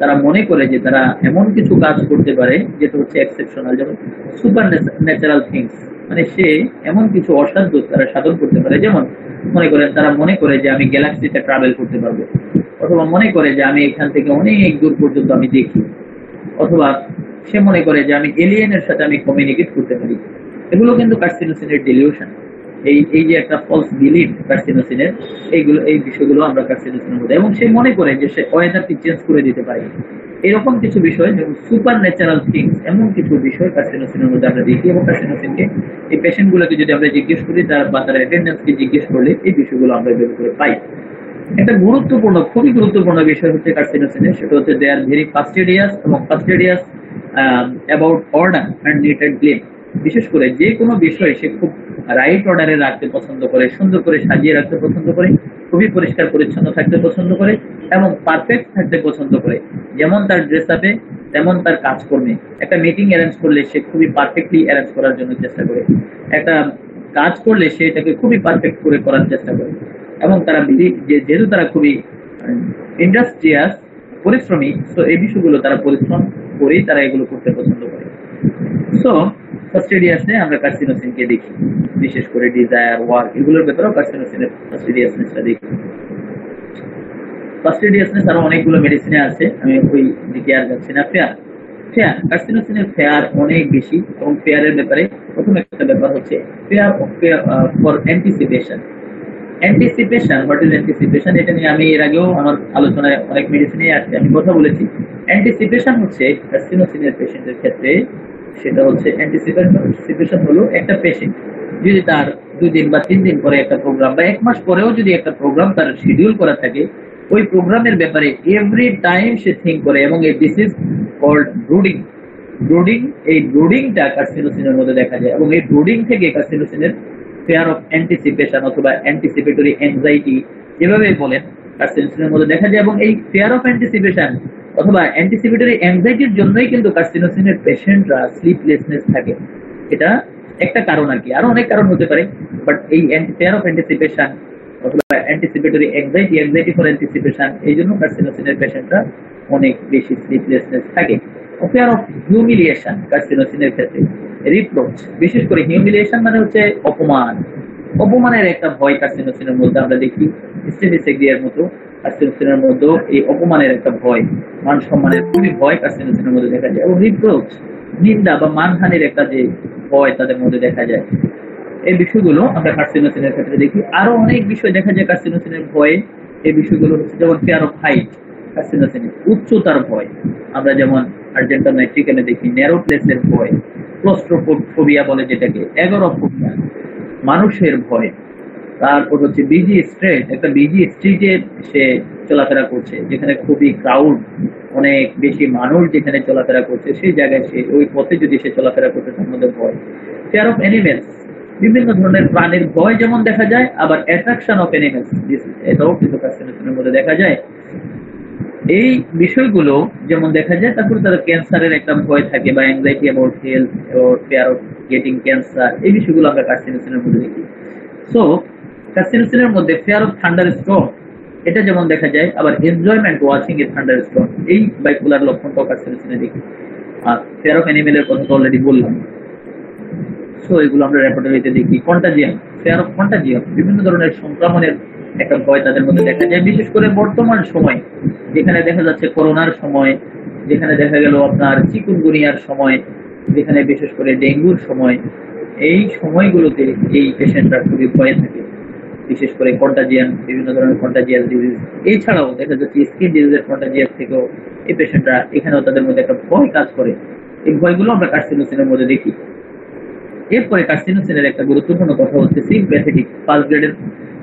তারা মনে করে যে তারা এমন কিছু কাজ করতে পারে যেটা হচ্ছে এক্সেপশনাল, যেমন সুপার ন্যাচারাল থিংস, মানে সে এমন কিছু অসাধ্য তারা সাধন করতে পারে। যেমন তারা মনে করে যে আমি গ্যালাক্সিতে ট্রাভেল করতে পারবো, অথবা মনে করে যে আমি এখান থেকে অনেক দূর পর্যন্ত আমি দেখি, অথবা সে মনে করে যে আমি এলিয়েনের সাথে আমি কমিউনিকেট করতে পারি। এগুলো কিন্তু কার্সিনোসিনের ডিলিউশন। এই যে একটা ফলস বিলিফ কার্সিনোসিনের, এই বিষয়গুলো আমরা কার্সিনোসিনের মধ্যে, এবং সে মনে করে যে সে ওয়েদারকে চেঞ্জ করে দিতে পারে, এরকম কিছু বিষয়, যেমন সুপার ন্যাচারাল থিংস, এমন কিছু বিষয় কার্সিনোসিনের মধ্যে আমরা দেখি। এবং কার্সিনোসিনকে এই পেশেন্ট গুলোকে যদি আমরা জিজ্ঞেস করি, তার অ্যাটেন্ডেন্সকে জিজ্ঞেস করলে এই বিষয়গুলো আমরা বের করে পাই। একটা খুবই গুরুত্বপূর্ণ বিষয় হচ্ছে কার্সিনোসিনের, সেটা হচ্ছে they are very fastidious about order and neat and clean. বিশেষ করে যে কোনো বিষয় সে খুব রাইট অর্ডারে রাখতে পছন্দ করে, সুন্দর করে সাজিয়ে রাখতে পছন্দ করে, খুবই পরিষ্কার পরিচ্ছন্ন থাকতে পছন্দ করে, এবং পারফেক্ট থাকতে পছন্দ করে। যেমন তার ড্রেস আপে, তেমন তার কাজকর্মে। একটা মিটিং অ্যারেঞ্জ করলে সে খুবই পারফেক্টলি অ্যারেঞ্জ করার জন্য চেষ্টা করে, একটা কাজ করলে সে এটাকে খুবই পারফেক্ট করে করার চেষ্টা করে। এবং তারা যেহেতু তারা খুবই ইন্ডাস্ট্রিয়াস, পরিশ্রমী, তো এই বিষয়গুলো তারা পরিশ্রম করেই তারা এগুলো করতে পছন্দ করে। সো ফাস্টিডিয়াসনে আমরা কার্সিনোসিনকে দেখি, বিশেষ করে ডিজায়ার, ওয়ার্ক, এগুলোর ব্যাপারেও কার্সিনোসিনের ফাস্টিডিয়াসনেসটা দেখি। ফাস্টিডিয়াসনেস আরো অনেকগুলো মেডিসিনে আছে, আমি ওই দিকে আর যাচ্ছি না। কার্সিনোসিনের ফেয়ার অনেক বেশি, এবং ফেয়ারের ব্যাপারে প্রথম একটা ব্যাপার হচ্ছে fare for anticipation. What is anticipation, এটা নিয়ে আমি এর আগেও আমার আলোচনায় অনেক মেডিসিনে আছে, আমি কথা বলেছি। অ্যান্টিসিপেশন হচ্ছে কার্সিনোসিনের পেশেন্টের ক্ষেত্রে, সেটা হচ্ছে অ্যান্টিসিপেশন হলো একটা পেশেন্ট যদি তার 2 দিন বা 3 দিন পরে একটা প্রোগ্রাম, বা 1 মাস পরেও যদি একটা প্রোগ্রাম তার শিডিউল করা থাকে, ওই প্রোগ্রামের ব্যাপারে এভরি টাইম সে থিঙ্ক করে। এবং এই দিস ইজ কল্ড ব্রুডিং। এই ব্রুডিংটা কার্সিনোসিনের মধ্যে দেখা যায়, এবং এই ব্রুডিং থেকে কার্সিনোসিনের ফেয়ার অফ অ্যান্টিসিপেশন অথবা অ্যান্টিসিপেটরি অ্যাংজাইটি যেভাবে বলেন, কার্সিনোসিনের মধ্যে দেখা যায়। এবং এই ফেয়ার অফ অ্যান্টিসিপেশন অথবা অ্যান্টিসিপেটরি অ্যাংজাইটির জন্যই কিন্তু কার্সিনোসিনের পেশেন্টরা স্লিপলেসনেস থাকে। এটা একটা কারণ আর কি, আরো অনেক কারণ হতে পারে, বাট এই ফেয়ার অফ অ্যান্টিসিপেশন অথবা অ্যান্টিসিপেটরি অ্যাংজাইটি ফর অ্যান্টিসিপেশন, এই জন্য কার্সিনোসিনের পেশেন্টরা অনেক বেশি স্লিপলেসনেস থাকে। ফেয়ার অফ হিউমিলিয়েশন কার্সিনোসিনের ক্ষেত্রে, রিপ্রোচ, বিশেষ করে হিউমিলিয়েশন মানে হচ্ছে অপমানের একটা ভয় কার্সিনোসিনের মধ্যে আমরা দেখি। স্টেফিসেগ্রিয়ার মতো কার্সিনোসিনের মধ্যে এই অপমানের একটা ভয়, মান সম্মানের খুবই ভয় কার্সিনোসিনের মধ্যে দেখা যায়। এবং রিপ্রোচ, নিন্দা বা মানহানির একটা যে ভয় তাদের মধ্যে দেখা যায়, এই বিষয়গুলো আমরা কার্সিনোসিনের ক্ষেত্রে দেখি। আরো অনেক বিষয় দেখা যায় কার্সিনোসিনের ভয়ে। এই বিষয়গুলো হচ্ছে যেমন ফিয়ার অফ হাইট, কার্সিনোসিনের উচ্চতার ভয়। আমরা যেমন আর্জেন্টা মেট্রিকানে দেখি ন্যারো প্লেসের ভয়, ক্লোস্ট্রোফোবিয়া বলে যেটাকে, এগোরোফোবিয়া, মানুষের ভয়। তারপর হচ্ছে একটা বিজি স্ট্রিটে সে চলাফেরা করছে, যেখানে খুবই ক্রাউড, অনেক বেশি মানুষ যেখানে চলাফেরা করছে, সেই জায়গায় সে ওই পথে যদি সে চলাফেরা করতে, তার মধ্যে ভয়। ফেয়ার অফ অ্যানিমেলস, বিভিন্ন ধরনের প্রাণীর ভয় যেমন দেখা যায়, আবার অ্যাট্রাকশন অফ অ্যানিমেলস, এটাও কিন্তু কার্সিনোসিনের মধ্যে দেখা যায়। এই বিষয়গুলো যেমন দেখা যায়। তারপরে তাদের ক্যান্সারের একটা ভয় থাকে, বা anxiety about health, fear of getting cancer, এই বিষয়গুলো আমরা কার্সিনোসিনের মধ্যে দেখি। সো কার্সিনোসিনের মধ্যে ফিয়ার অফ থান্ডার স্টর্ম, এটা যেমন দেখা যায়, আবার enjoyment watching a thunder Sturm, এই বাইপোলার লক্ষণটাও কার্সিনোসিনে দেখি। আর ফিয়ার অফ অ্যানিমেলের কথা তো অলরেডি বললাম। সো এগুলো আমরা রেপার্টরিতে দেখি। কন্টাজিয়াম, ফেয়ার অফ কন্টাজিয়াম, বিভিন্ন ধরনের সংক্রমণের একটা ভয় তাদের মধ্যে দেখা যায়। বিশেষ করে বর্তমান সময়, যেখানে দেখা যাচ্ছে করোনার সময়, যেখানে দেখা গেল আপনার চিকুনগুনিয়ার সময়, যেখানে বিশেষ করে ডেঙ্গুর সময়, এই সময়গুলোতে এই পেশেন্টরা খুবই ভয়ে থাকে। বিশেষ করে কন্টাজিয়ান, বিভিন্ন ধরনের কন্টাজিয়াস ডিজিজ, এছাড়াও দেখা যাচ্ছে স্কিন ডিজিজের কন্টাজিয়াস থেকেও এই পেশেন্টরা, এখানেও তাদের মধ্যে একটা ভয় কাজ করে। এই ভয়গুলো আমরা কার্সিনোসিনের মধ্যে দেখি। এরপরে কার্সিনোসিনের একটা গুরুত্বপূর্ণ কথা হচ্ছে সিম্প্যাথেটিক। ফার্স্ট গ্রেডের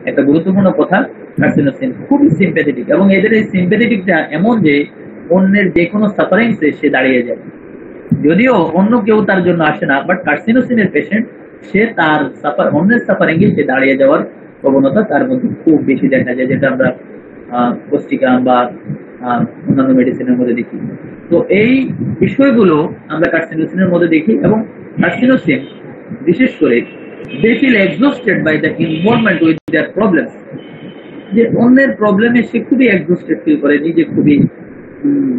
একটা গুরুত্বপূর্ণ কথা, কার্সিনোসিন খুবই সিম্প্যাথেটিক, এবং এদের এই সিম্প্যাথেটিকটা এমন যে অন্যের যে কোনো সাফারিংসে সে দাঁড়িয়ে যায়। যদিও অন্য কেউ তার জন্য আসে না, বাট কার্সিনোসিনের পেশেন্ট সে তার অন্যের সাফারিংয়ে সে দাঁড়িয়ে যাওয়ার প্রবণতা তার মধ্যে খুব বেশি দেখা যায়, যেটা আমরা পুষ্টিকা বা অন্যান্য মেডিসিনের মধ্যে দেখি। তো এই বিষয়গুলো আমরা কার্সিনোসিনের মধ্যে দেখি, এবং কার্সিনোসিন বিশেষ করে they feel exhausted by the involvement with their problems, যে অন্যের প্রবলেমে সে খুবই এক্সস্টেড ফিল করে, নিজে খুবই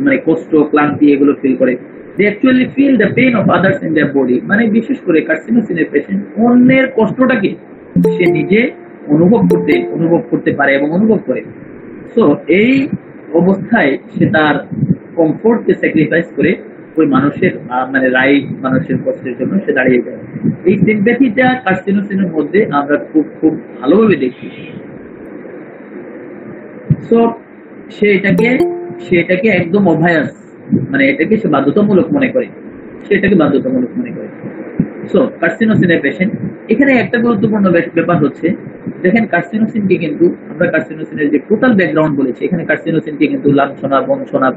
মানে কষ্ট, ক্লান্তি এগুলো ফিল করে। they actually feel the pain of others in their body, মানে বিশেষ করে কার্সিনোসিনের পেশেন্ট অন্যের কষ্টটাকে সে নিজে অনুভব করতে পারে এবং অনুভব করে। সো এই অবস্থায় সে তার কমফোর্টকে স্যাক্রিফাইস করে ওই মানুষের মানে রাইট মানুষের কষ্টের জন্য সে দাঁড়িয়ে যায়। এই সিম্প্যাথিটা কার্সিনোসিনের মধ্যে আমরা খুব ভালোভাবে দেখি। সো সে এটাকে একদম অভয়াস, মানে এটাকে সে বাধ্যতামূলক মনে করে, সো কার্সিনোসিনের পেশেন্ট। এখানে একটা গুরুত্বপূর্ণ ব্যাপার হচ্ছে, দেখেন কার্সিনোসিনকে কিন্তু আমরা কার্সিনোসিনের যে টোটাল ব্যাকগ্রাউন্ড বলেছি, এখানে কার্সিনোসিনকে কিন্তু লাঞ্ছনা, বঞ্চনা,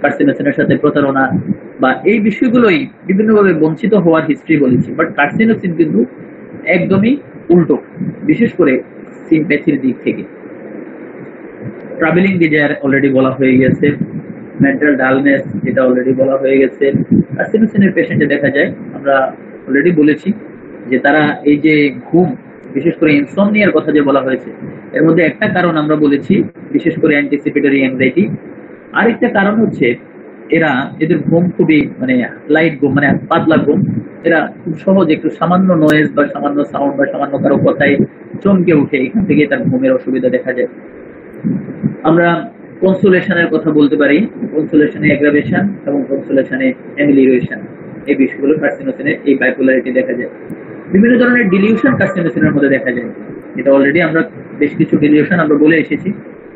কার্সিনোসিনের সাথে প্রতারণা বা এই বিষয়গুলোই বিভিন্নভাবে বঞ্চিত হওয়ার হিস্ট্রি বলেছি। বাট কার্সিনোসিন কিন্তু একদমই উল্টো, বিশেষ করে সিম্প্যাথির দিক থেকে। ট্রাভেলিং ডিজায়ার অলরেডি বলা হয়ে গেছে, মেন্টাল ডালনেস যেটা অলরেডি বলা হয়ে গেছে। কার্সিনোসিনের পেশেন্টে দেখা যায়, আমরা অলরেডি বলেছি যে তারা এই যে ঘুম, বিশেষ করে ইনসমনিয়ার কথা যে বলা হয়েছে, এর মধ্যে একটা কারণ আমরা বলেছি বিশেষ করে অ্যান্টিসিপেটরি অ্যাংজাইটি। আরেকটা কারণ হচ্ছে এদের ঘুম খুবই মানে লাইট ঘুম, মানে পাতলা ঘুম। এরা খুব সহজ একটু সামান্য নয়েজ বা সামান্য সাউন্ড বা সামান্য কারো কথায় চমকে উঠে, এখান থেকে তার ঘুমের অসুবিধা দেখা যায়। আমরা কনসোলেশনের কথা বলতে পারি, কনসোলেশনে অ্যাগ্রাভেশন এবং কনসোলেশনে অ্যামিলিয়েশন, এই বিষয়গুলো কার্সিনোসিনের এই বাইপোলারিটি দেখা যায়। বিভিন্ন ধরনের ডিলিউশন কার্সিনোসিনের মধ্যে দেখা যায়, এটা অলরেডি আমরা বেশ কিছু ডিলিউশন আমরা বলে এসেছি।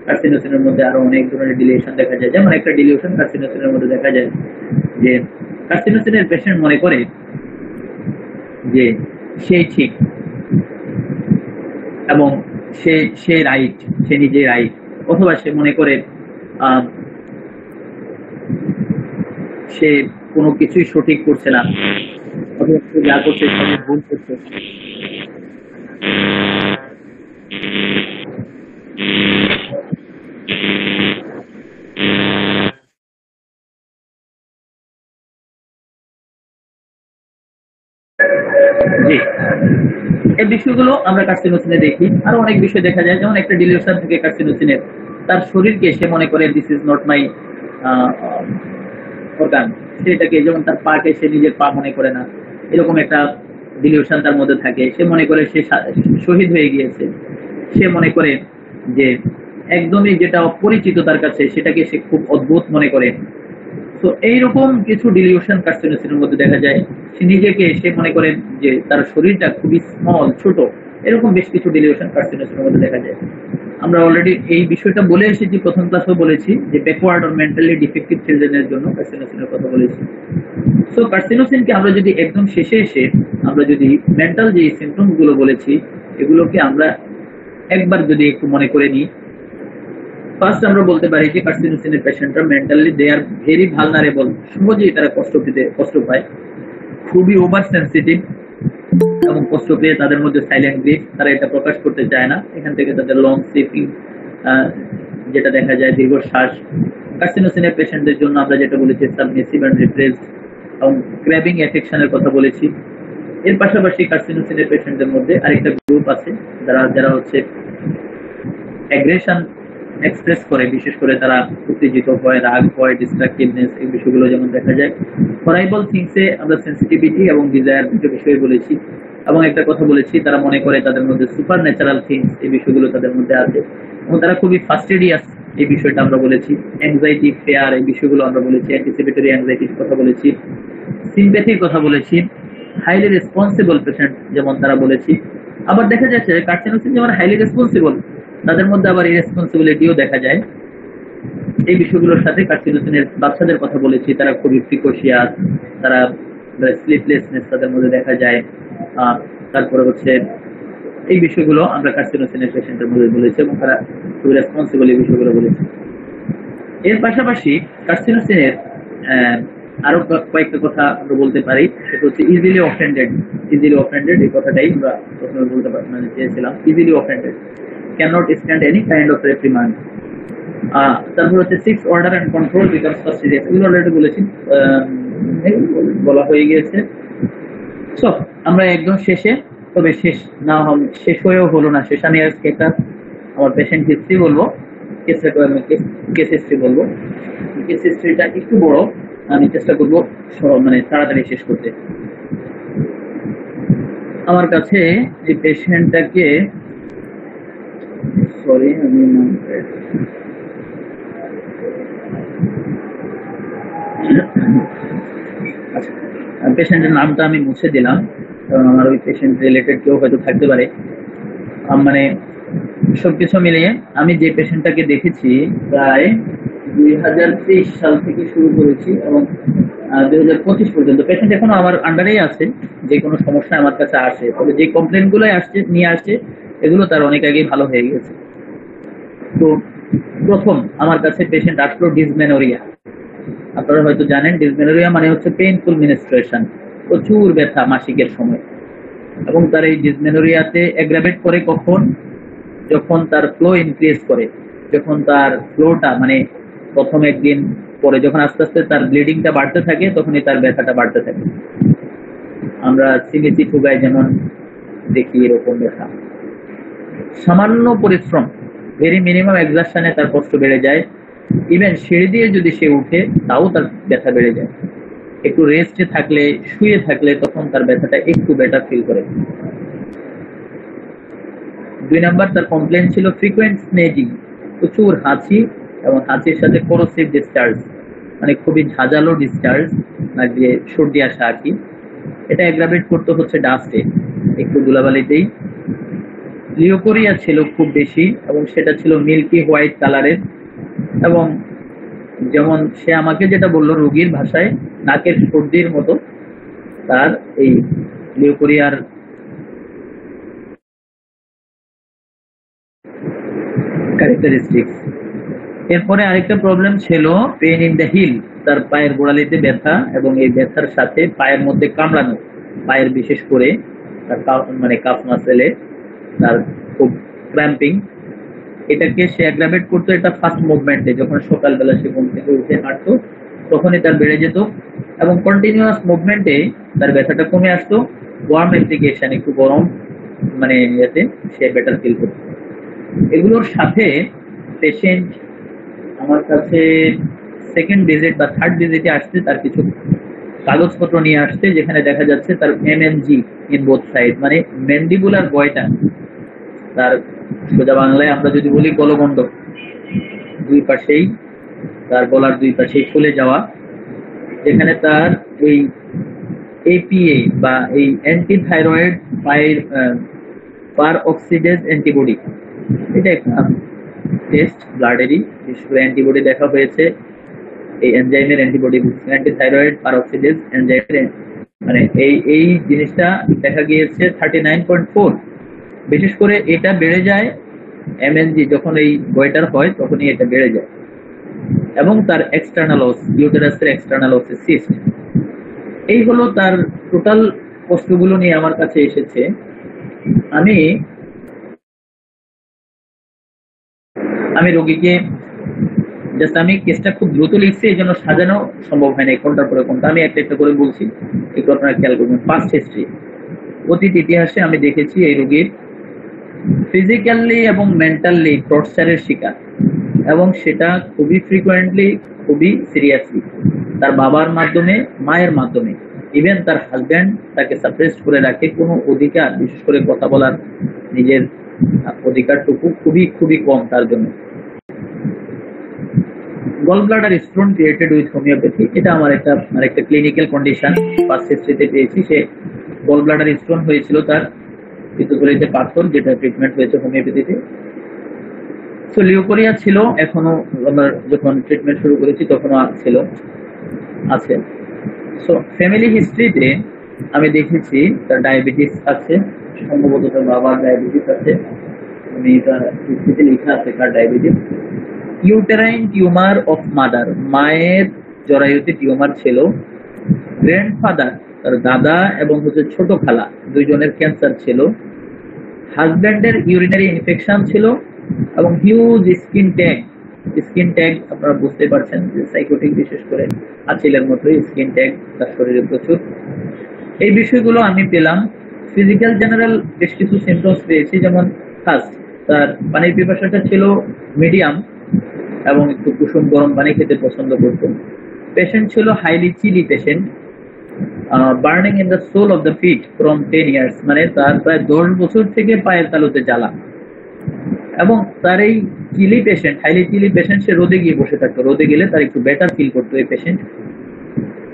কার্সিনোসিনের মধ্যে আরো অনেক ধরনের ডিলিউশন দেখা যায়। যেমন একটা ডিলিউশন কার্সিনোসিনের মধ্যে দেখা যায় যে কার্সিনোসিনের পেশেন্ট মনে করে যে সেই ঠিক এবং সে রাইট, সে নিজে রাইট, অথবা সে মনে করে সে কোনো কিছুই সঠিক করছে না, অথবা সে যা করছে সবই ভুল করছে। জি, এই বিষয়গুলো আমরা কার্সিনোসিনে দেখি। আরো অনেক বিষয় দেখা যায়, যেমন একটা ডিলিউশন থেকে কার্সিনোসিনের তার শরীরকে সে মনে করে this is not my organ, সেটাকে, যেমন তার পাকে সে নিজের পা মনে করে না, এরকম একটা ডিলিউশন তার মধ্যে থাকে। সে মনে করে সে শহীদ হয়ে গিয়েছে, সে মনে করে যে একদমই যেটা অপরিচিত তার কাছে সেটাকে সে খুব অদ্ভুত মনে করে। তো এইরকম কিছু ডিলিউশন কার্সিনোসিনের মধ্যে দেখা যায়। সে মনে করেন যে তার শরীরটা খুবই স্মল, ছোট, এরকম বেশ কিছু ডিলিউশন কার্সিনোসিনের মধ্যে দেখা যায়। আমরা অলরেডি এই বিষয়টা বলে এসেছি, প্রথম ক্লাসেও বলেছি যে ব্যাকওয়ার্ড অর মেন্টালি ডিফেক্টিভ চিলড্রেনের জন্য কার্সিনোসিনের কথা বলেছি। সো কার্সিনোসিনকে আমরা যদি একদম শেষে এসে আমরা যদি মেন্টাল যে সিমটমস গুলো বলেছি এগুলোকে আমরা একবার যদি একটু মনে করে নিই। ফার্স্ট আমরা বলতে পারি যে কার্সিনোসিনের পেশেন্টরা mentally they are very vulnerable, সহজেই তারা কষ্ট পায়, খুবই ওভার সেন্সিটিভ, এবং কষ্ট পেয়ে তাদের মধ্যে সাইলেন্ট গ্রিফ, তারা এটা প্রকাশ করতে চায় না। এখান থেকে তাদের লং স্লিপিং যেটা দেখা যায়, দীর্ঘশ্বাস। কার্সিনোসিনের পেশেন্টদের জন্য আমরা যেটা বলেছি সাবমিসিভ এন্ড রিপ্রেসড এবং গ্র্যাবিং অ্যাফেকশনের কথা বলেছি। এর পাশাপাশি কার্সিনোসিনের পেশেন্টদের মধ্যে আরেকটা গ্রুপ আছে যারা হচ্ছে অ্যাগ্রেশন এক্সপ্রেস করে, বিশেষ করে তারা উত্তেজিত হয়, রাগ হয়, ডিস্ট্রাকটিভনেস, এই বিষয়গুলো যেমন দেখা যায়। হরাইবল থিংসে আমরা সেন্সিটিভিটি এবং ডিজায়ার দুটো বিষয় বলেছি, এবং একটা কথা বলেছি তারা মনে করে তাদের মধ্যে সুপার ন্যাচারাল থিংস, এই বিষয়গুলো তাদের মধ্যে আছে, এবং তারা খুবই ফাস্টিডিয়াস, এই বিষয়টা আমরা বলেছি। অ্যাংজাইটি, ফেয়ার, এই বিষয়গুলো আমরা বলেছি। অ্যান্টিসিপেটরি অ্যাংজাইটির কথা বলেছি, সিম্প্যাথির কথা বলেছি। হাইলি রেসপন্সিবল পেশেন্ট যেমন তারা বলেছি, আবার দেখা যাচ্ছে কার্সিনোসিন যেমন হাইলি রেসপন্সিবল, তাদের মধ্যে আবার ইরেসপন্সিবিলিটিও দেখা যায়। এই বিষয়গুলোর সাথে কার্সিনোসিনের বাচ্চাদের কথা বলেছি, তারা খুবই প্রিকশিয়াস, তারা স্লিপলেসনেস তাদের মধ্যে দেখা যায়। তারপরে হচ্ছে এই বিষয়গুলো আমরা কার্সিনোসিনের পেশেন্টের মধ্যে বলেছি এবং তারা খুবই রেসপন্সিবল এই বিষয়গুলো বলেছি। এর পাশাপাশি কার্সিনোসিনের আরো কয়েকটা কথা আমরা বলতে পারি, সেটা হচ্ছে ইজিলি অফেন্ডেড। ইজিলি অফেন্ডেড এই কথাটাই আমরা প্রথমে বলতে মানে চেয়েছিলাম। Easily offended, cannot stand any kind of reprimand. তারপর হচ্ছে 6 order and control becomes fastidious, এগুলো অলরেডি বলেছি, বলা হয়ে গিয়েছে। সো আমরা একদম শেষে, তবে শেষ না শেষ হয়েও হলো না শেষ, আমি আজকে একটা আমার পেশেন্ট হিস্ট্রি বলবো, কেস হিস্ট্রি বলবো। কেস হিস্ট্রিটা একটু বড়, আমি চেষ্টা করবো মানে তাড়াতাড়ি শেষ করতে। আমার কাছে এই পেশেন্টটাকে, সরি আমি পেশেন্টের নামটা আমি মুছে দিলাম, কারণ আমার ওই পেশেন্ট রিলেটেড কেউ হয়তো থাকতে পারে। মানে সবকিছু মিলিয়ে আমি যে পেশেন্টটাকে দেখেছি প্রায় 2023 সাল থেকে শুরু করেছি এবং 2025 পর্যন্ত পেশেন্ট এখনো আমার আন্ডারেই আছে। যে কোনো সমস্যা আমার কাছে আসে, তবে যে কমপ্লেন গুলো নিয়ে আসছে এগুলো তার অনেক আগেই ভালো হয়ে গেছে। তো প্রথম আমার কাছে পেশেন্ট আসলো ডিসমেনোরিয়া। আপনারা হয়তো জানেন ডিসমেনোরিয়া মানে হচ্ছে পেইনফুল মিনস্ট্রুয়েশন, প্রচুর ব্যথা মাসিকের সময়। এবং তার এই ডিসমেনোরিয়াতে এগ্রাভেট করে কখন, যখন তার ফ্লো ইনক্রিজ করে, যখন তার ফ্লোটা মানে প্রথম একদিন পরে যখন আস্তে আস্তে তার ব্লিডিংটা বাড়তে থাকে, তখনই তার ব্যথাটা বাড়তে থাকে। আমরা সিবিসি টুগায় যেমন দেখি এরকম ব্যথা। সামান্য পরিশ্রম, ভেরি মিনিমাম এক্সারশনে তার কষ্ট বেড়ে যায়। ইভেন সিঁড়ি দিয়ে যদি সে উঠে তাও তার ব্যথা বেড়ে যায়। একটু রেস্টে থাকলে, শুয়ে থাকলে তখন তার ব্যথাটা একটু বেটার ফিল করে। 2 নাম্বার তার কমপ্লেন ছিল ফ্রিকোয়েন্ট স্নেজিং, প্রচুর হাঁচি এবং হাঁচির সাথে করোসিভ ডিসচার্জ, মানে খুবই ঝাঁঝালো ডিসচার্জ, নাক দিয়ে সর্দি আসা আর কি। এটা এগ্রাভেট করতে হচ্ছে ডাস্টে, একটু ধুলাবালিতেই। লিওকোরিয়া ছিল খুব বেশি এবং সেটা ছিল মিল্কি হোয়াইট কালারের, এবং যেমন সে আমাকে যেটা বললো রোগীর ভাষায়, নাকের সর্দির মতো তার এই লিওকোরিয়ার ক্যারেক্টারিস্টিক্স। এরপরে আরেকটা প্রবলেম ছিল পেইন ইন দ্য হিল, তার পায়ের গোড়ালিতে ব্যথা এবং এই ব্যথার সাথে পায়ের মধ্যে কামড়ানো, পায়ের বিশেষ করে তার মানে কাফ মাসেলে তার খুব ক্র্যাম্পিং। এটাকে সে অ্যাগ্রাভেট করতো এটা ফার্স্ট মুভমেন্টে, যখন সকালবেলা সে ঘুম থেকে উঠে হাঁটতো তখনই তার বেড়ে যেত, এবং কন্টিনিউয়াস মুভমেন্টে তার ব্যথাটা কমে আসতো। ওয়ার্ম অ্যাপ্লিকেশন, একটু গরম মানে ইয়েতে সে বেটার ফিল করতো। এগুলোর সাথে পেশেন্ট আমার কাছে সেকেন্ড ভিজিট বা থার্ড ভিজিটে আসছে, তার কিছু কাগজপত্র নিয়ে আসছে যেখানে দেখা যাচ্ছে তার এমএমজি ইন বোথ সাইড, মানে ম্যান্ডিবুলার গয়টা, তার সোজা বাংলায় আমরা যদি বলি গলগণ্ড, দুই পাশেই তার গলার দুই পাশেই ফুলে যাওয়া, যেখানে তার এই এপিএ বা এই অ্যান্টি থাইরয়েড পার অক্সিডেজ অ্যান্টিবডি, এটা একটা টেস্ট ব্লাডেরই, বিশেষ করে অ্যান্টিবডি দেখা হয়েছে, এই এনজাইমের অ্যান্টিবডি, অ্যান্টি থাইরয়েড পার অক্সিডেজ এনজাইমের, মানে এই জিনিসটা দেখা গিয়েছে 39.4। বিশেষ করে এটা বেড়ে যায় এমএনজি যখন এই গয়টার হয়, তখনই এটা বেড়ে যায়। এবং তার এক্সটার্নাল ওস, ইউটেরাসের এক্সটার্নাল ওসে সিস্ট। এই হলো তার টোটাল কষ্টগুলো নিয়ে আমার কাছে এসেছে। আমি রোগীকে জাস্ট আমি কেসটা খুব দ্রুত লিখছি, এই জন্য সাজানো সম্ভব হয় না কোনটার পরে কোনটা, আমি একটা একটা করে বলছি, একটু আপনারা খেয়াল করবেন। পাস্ট হিস্ট্রি, অতীত ইতিহাসে আমি দেখেছি এই রোগীর ফিজিক্যালি এবং মেন্টালি টর্চারের শিকার, এবং সেটা খুবই ফ্রিকোয়েন্টলি, খুবই সিরিয়াসলি, তার বাবার মাধ্যমে, মায়ের মাধ্যমে। ইভেন তার হাজব্যান্ড তাকে সাপ্রেস করে রাখে, কোনো অধিকার, বিশেষ করে কথা বলার নিজের অধিকারটুকু খুবই খুবই কম তার জন্য। Gallbladder stone created with homeopathy, এটা আমার একটা ক্লিনিক্যাল কন্ডিশন, ফার্স্ট হিস্ট্রিতে পেয়েছি। সে গলব্লাডার স্টোন হয়েছিল তার পিত্তথলিতে পাথর, যেটা ট্রিটমেন্ট হয়েছে হোমিওপ্যাথিতে। সো লিউকোরিয়া ছিল, এখনো আমরা যখন ট্রিটমেন্ট শুরু করেছি তখনও ছিল, আছে। সো ফ্যামিলি হিস্ট্রিতে আমি দেখেছি তার ডায়াবেটিস আছে, সম্ভবত তার বাবার ডায়াবেটিস আছে, আমি এটা হিস্ট্রিতে লেখা আছে তার diabetes. Uterine tumour of mother, মায়ের জরায়ুতে টিউমার ছিল। গ্র্যান্ডফাদার, তার দাদা এবং হচ্ছে ছোট খালা দুইজনের ক্যান্সার ছিল। হাজব্যান্ডের ইউরিনারি ইনফেকশন ছিল এবং huge skin tag. Skin tag আপনারা বুঝতে পারছেন যে সাইকোটিক, বিশেষ করে আচিলের মতোই স্কিন ট্যাগ তার শরীরে প্রচুর। এই বিষয়গুলো আমি পেলাম। ফিজিক্যাল জেনারেল বেশ কিছু সিমটমস পেয়েছি, যেমন ফার্স্ট তার পানির পিপাসাটা ছিল মিডিয়াম এবং একটু কুসুম গরম পানি খেতে পছন্দ করত। পেশেন্ট ছিল highly chilly patient. Burning in the sole of the feet from 10 years, মানে তার প্রায় 10 বছর থেকে পায়ের তালুতে জ্বালা। এবং তার এই chilly patient, highly chilly patient, সে রোদে গিয়ে বসে থাকতো, রোদে গেলে তার একটু বেটার ফিল করতো এই পেশেন্ট।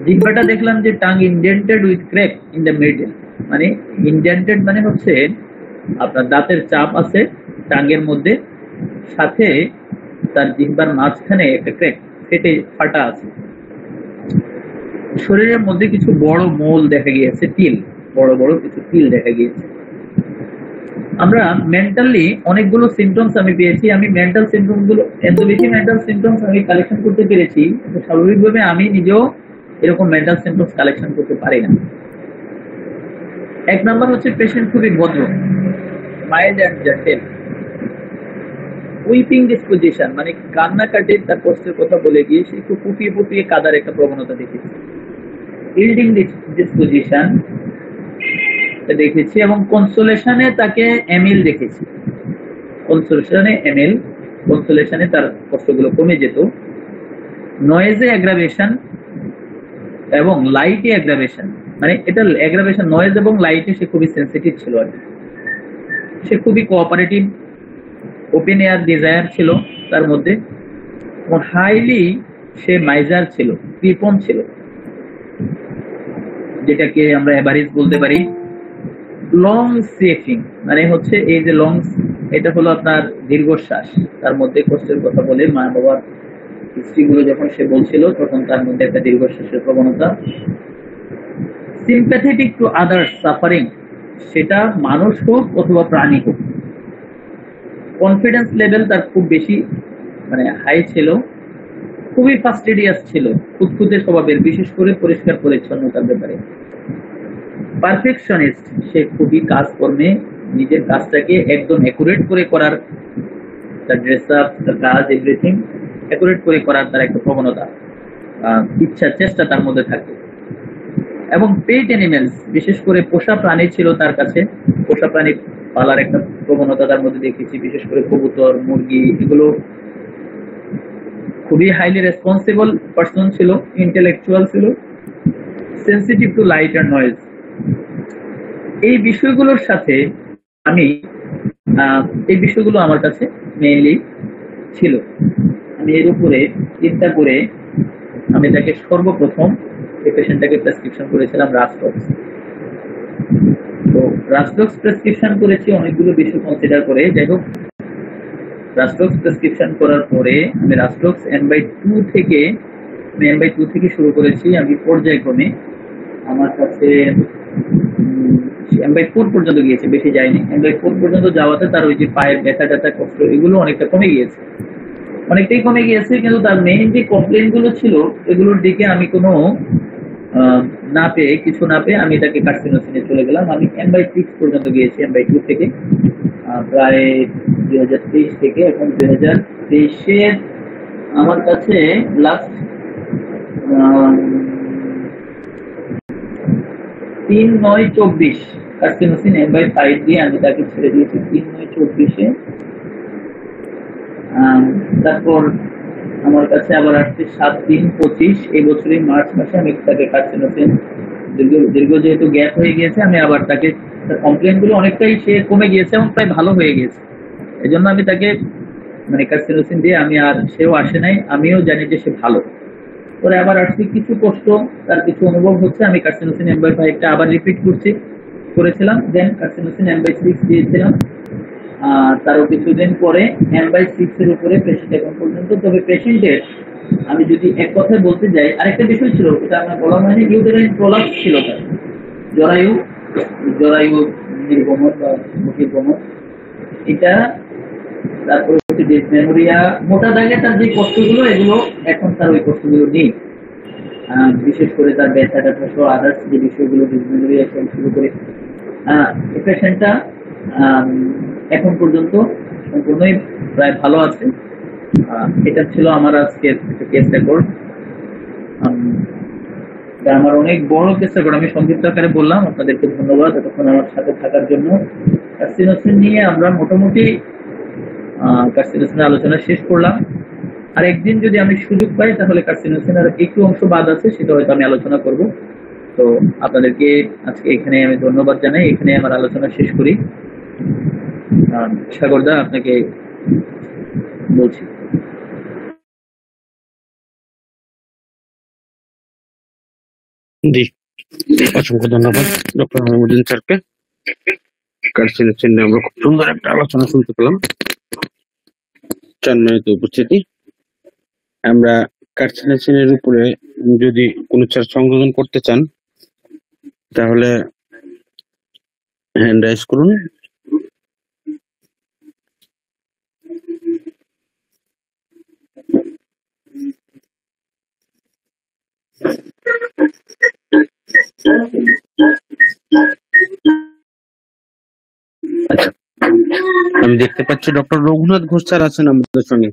জিহ্বাটা দেখলাম যে tongue indented with crack in the middle, মানে ইনডেন্টেড মানে হচ্ছে আপনার দাঁতের চাপ আছে টাঙ্গের মধ্যে, সাথে তার জিহ্বার মাঝখানে একটা ক্র্যাক, ফেটে ফাটা আছে। শরীরের মধ্যে কিছু বড় মোল দেখা গিয়েছে, তিল, বড় বড় কিছু তিল দেখা গিয়েছে। আমরা মেন্টালি অনেকগুলো সিমটমস আমি পেয়েছি। আমি মেন্টাল সিমটমস গুলো, এত বেশি মেন্টাল সিমটমস আমি কালেকশন করতে পেরেছি, স্বাভাবিকভাবে আমি নিজেও এরকম মেন্টাল সিমটমস কালেকশন করতে পারি না। এক নাম্বার হচ্ছে পেশেন্ট খুবই ভদ্র, mild and gentle. Weeping disposition, মানে কান্নাকাটি তার কষ্টের কথা বলে গিয়ে সে একটু ফুপিয়ে ফুপিয়ে কাদার একটা প্রবণতা দেখেছি। ইল্ডিং ডিসপোজিশন দেখেছি এবং কনসোলেশনে তাকে এমিল দেখেছি। কনসোলেশনে তার কষ্টগুলো কমে যেত। নয়েজে অ্যাগ্রাভেশন এবং লাইটে অ্যাগ্রাভেশন, মানে এটা অ্যাগ্রাভেশন, নয়েজ এবং লাইটে সে খুবই সেন্সিটিভ ছিল আর কি। সে খুবই কোঅপারেটিভ, ওপেন এয়ার ডিজায়ার ছিল তার মধ্যে, এবং হাইলি সে মাইজার ছিল, কৃপণ ছিল, যেটাকে আমরা এভারেজ বলতে পারি। লং সেফিং, মানে হচ্ছে এই যে লং, এটা হলো আপনার দীর্ঘশ্বাস। তার মধ্যে কষ্টের কথা বলে মা বাবার হিস্ট্রিগুলো যখন সে বলছিল তখন তার মধ্যে একটা দীর্ঘশ্বাসের প্রবণতা। সিম্প্যাথেটিক টু আদার্স সাফারিং, সেটা মানুষ হোক অথবা প্রাণী হোক। কনফিডেন্স লেভেল তার খুব বেশি, মানে হাই ছিল। খুবই ফাস্টিডিয়াস ছিল, খুঁতখুঁতে স্বভাবের, বিশেষ করে পরিষ্কার পরিচ্ছন্নতার ব্যাপারে। পারফেকশনিস্ট, সে খুবই কাজকর্মে নিজের কাজটাকে একদম অ্যাকুরেট করে করার, তার ড্রেস আপ, তার কাজ, এভরিথিং অ্যাকুরেট করে করার তার একটা প্রবণতা, ইচ্ছা, চেষ্টা তার মধ্যে থাকে। এবং পেট অ্যানিমেলস, বিশেষ করে পোষা প্রাণী ছিল তার কাছে, পোষা প্রাণী পালার একটা প্রবণতা তার মধ্যে দেখেছি, বিশেষ করে কবুতর, মুরগি, এগুলো। খুবই হাইলি রেসপন্সিবল পার্সন ছিল, ইন্টেলেকচুয়াল ছিল, sensitive two light and noise. এই বিষয়গুলোর সাথে আমি এই বিষয়গুলো আমার কাছে মেইনলি ছিল। আমি এর উপরে চিন্তা করে আমি তাকে সর্বপ্রথম এই পেশেন্টটাকে প্রেসক্রিপশন করেছিলাম রাস্টক্স। তো রাস্টক্স প্রেসক্রিপশন করেছি অনেকগুলো বিষয় কনসিডার করে। যাই হোক, রাস্টক্স প্রেসক্রিপশন করার পরে আমি রাস্টক্স N/2 থেকে শুরু করেছি। আমি পর্যায়ক্রমে, আমার কাছে M/4 পর্যন্ত গিয়েছে, বেশি যায়নি। M/4 পর্যন্ত যাওয়াতে তার ওই যে পায়ের ব্যথা ট্যাথা, কষ্ট, এগুলো অনেকটা কমে গিয়েছে, অনেকটাই কমে গিয়েছে। কিন্তু তার মেইন যে কমপ্লেন গুলো ছিল এগুলোর দিকে আমি কোনো কিছু না পেয়ে আমি তাকে কার্সিনোসিনে চলে গেলাম। আমি M/6 পর্যন্ত গিয়েছি, M/2 থেকে প্রায় 2023 থেকে এখন 2023-এর আমার কাছে লাস্ট 3/9/24 কার্সিনোসিন M/5 দিয়ে আমি তাকে ছেড়ে দিয়েছি 3/9/24-এ। তারপর আমার কাছে আবার আসছে 7/3/25, এই বছরই মার্চ মাসে আমি তাকে কার্সিনোসিন, দীর্ঘ যেহেতু গ্যাপ হয়ে গিয়েছে, আমি আবার তাকে, তার কমপ্লেন গুলো অনেকটাই সে কমে গিয়েছে এবং প্রায় ভালো হয়ে গিয়েছে। এই জন্য আমি তাকে মানে কার্সিনোসিন দিয়ে, আমি আর, সেও আসে নাই, আমিও জানি যে সে ভালো। পরে আবার আসছি, কিছু কষ্ট, তার কিছু অনুভব হচ্ছে, আমি কার্সিনোসিন M/5টা আবার রিপিট করছি। করেছিলাম, দেন কার্সিনোসিন M/6 দিয়েছিলাম। তারও কিছুদিন পরে M/6 এর উপরে পেশেন্ট এখন পর্যন্ত। তবে পেশেন্টের আমি যদি এক কথায় বলতে যাই, আরেকটা বিষয় ছিল এটা আমার বলা হয়নি, ইউটেরাইন প্রলাপস ছিল তার, জরায়ু জরায়ু নির্গমন বা বহির্গমন এটা, তারপরে হচ্ছে ডিসমেনোরিয়া। মোটা দাগে তার যে কষ্টগুলো, এগুলো এখন তার ওই কষ্টগুলো নেই। বিশেষ করে তার ব্যথাটা সহ আদার্স যে বিষয়গুলো, ডিসমেনোরিয়া থেকে শুরু করে এই পেশেন্টটা এখন পর্যন্ত সম্পূর্ণই প্রায় ভালো আছে। এটা ছিল আমার আজকের কেস রেকর্ড। আমার অনেক বড় কেস রেকর্ড, আমি সংক্ষিপ্ত আকারে বললাম। আপনাদেরকে ধন্যবাদ এতক্ষণ আমার সাথে থাকার জন্য। কার্সিনোসিন নিয়ে আমরা মোটামুটি কার্সিনোসিনের আলোচনা শেষ করলাম। আর একদিন যদি আমি সুযোগ পাই তাহলে কার্সিনোসিনের একটু অংশ বাদ আছে, সেটা হয়তো আমি আলোচনা করব। তো আপনাদেরকে আজকে এখানে আমি ধন্যবাদ জানাই, এখানে আমার আলোচনা শেষ করি। সাগরদা, আপনাকে বলছি। জি, অসংখ্য ধন্যবাদ ডক্টর হামিমুদ্দিন স্যারকে। কার্সিনোসিন নিয়ে আমরা খুব সুন্দর একটা আলোচনা শুনতে পেলাম, চন্ময়িত উপস্থিতি। আমরা কার্সিনোসিনের উপরে যদি কোনো স্যার সংযোজন করতে চান তাহলে হ্যান্ড রাইজ করুন। আচ্ছা, আমি দেখতে পাচ্ছি ডক্টর রঘুনাথ ঘোষ স্যার আছেন আমাদের সঙ্গে।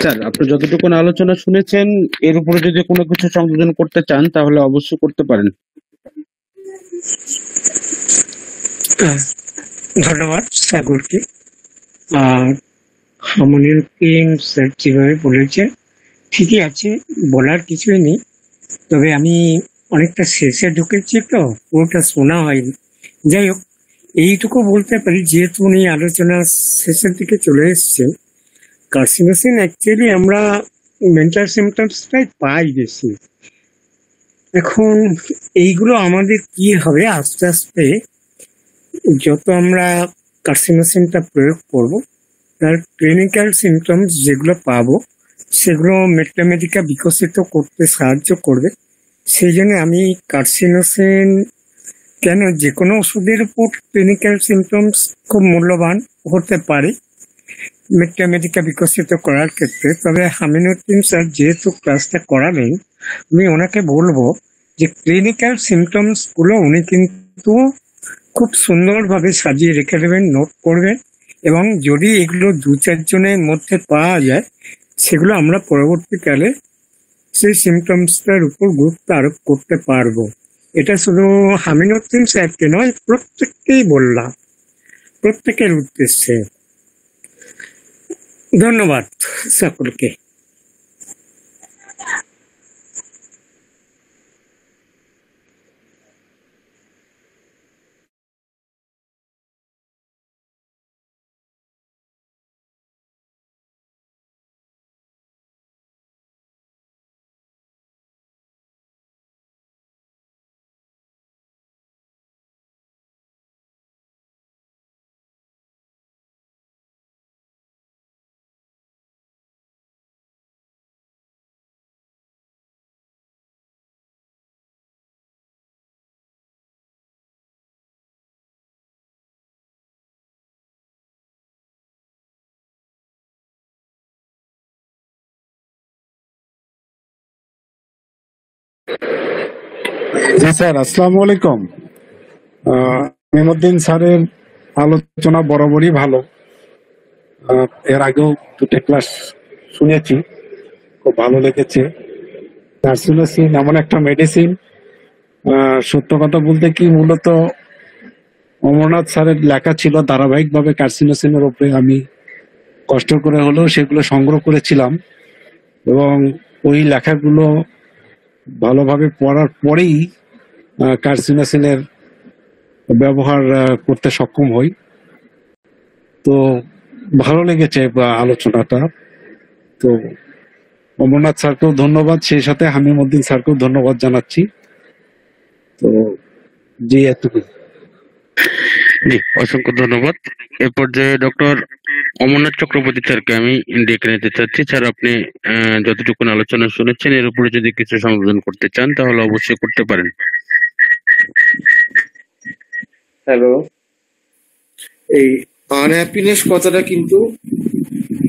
স্যার, আপনি যতটুকু আলোচনা শুনেছেন এর উপরে যদি কোনো কিছু সংযোজন করতে চান তাহলে অবশ্যই করতে পারেন। ধন্যবাদ সাগরকে। আর হারমোনিয়াম স্যার যেভাবে বলেছে ঠিকই আছে, বলার কিছুই নেই। তবে আমি অনেকটা শেষে ঢুকেছি তো, পুরোটা শোনা হয়নি। যাই হোক, এইটুকু বলতে পারি, যেহেতু উনি আলোচনা শেষের দিকে চলে এসছেন, কার্সিনোসিন অ্যাকচুয়ালি আমরা মেন্টাল সিমটমসটাই পাই বেশি। এখন এইগুলো আমাদের কি হবে, আস্তে আস্তে যত আমরা কার্সিনোসিনটা প্রয়োগ করব, তার ক্লিনিক্যাল সিমটমস যেগুলো পাবো সেগুলো ম্যাথমেটিকা বিকশিত করতে সাহায্য করবে। সেই জন্য আমি কার্সিনোসিন, কেন যে কোনো ওষুধের উপর ক্লিনিক্যাল সিমটমস খুব মূল্যবান হতে পারে ম্যাথমেটিকা বিকশিত করার ক্ষেত্রে। তবে হামিনুদ্দিন স্যার যেহেতু ক্লাসটা করালেন, আমি ওনাকে বলবো যে ক্লিনিক্যাল সিমটমস গুলো উনি কিন্তু খুব সুন্দরভাবে সাজিয়ে রেখে দেবেন, নোট করবেন, এবং যদি এগুলো 2-4 জনের মধ্যে পাওয়া যায় সেগুলো আমরা পরবর্তীকালে সেই সিমটমসটার উপর গুরুত্ব আরোপ করতে পারবো। এটা শুধু হামিনুদ্দিন স্যারকে নয়, প্রত্যেককেই বললাম, প্রত্যেকের উদ্দেশ্যে। ধন্যবাদ সকলকে। জি স্যার, আসসালামু আলাইকুম। মেমুদ্দিন স্যারের আলোচনা বরাবরই ভালো। এর আগেও 2টা ক্লাস শুনেছি, খুব ভালো লেগেছে। কার্সিনোসিন এমন একটা মেডিসিন, সত্য কথা বলতে কি, মূলত অমরনাথ স্যারের লেখা ছিল ধারাবাহিকভাবে কার্সিনোসিনের উপরে। আমি কষ্ট করে হলেও সেগুলো সংগ্রহ করেছিলাম, এবং ওই লেখাগুলো ভালোভাবে পড়ার পরেই কার্সিনোসিনের ব্যবহার করতে সক্ষম হই। তো ভালো লেগেছে আলোচনাটা। তো অমরনাথ স্যারকেও ধন্যবাদ, সেই সাথে হামিমুদ্দিন স্যারকেও ধন্যবাদ জানাচ্ছি। তো জি, এতটুকু। জি, অসংখ্য ধন্যবাদ। এ পর্যায়ে ডক্টর অমরনাথ চক্রবর্তী স্যারকে আমি ডেকে নিতে চাচ্ছি। স্যার, আপনি যতটুকু আলোচনা শুনেছেন এর উপরে যদি কিছু সংযোজন করতে চান তাহলে অবশ্যই করতে পারেন। হ্যালো, এই আনহ্যাপিনেস কথাটা কিন্তু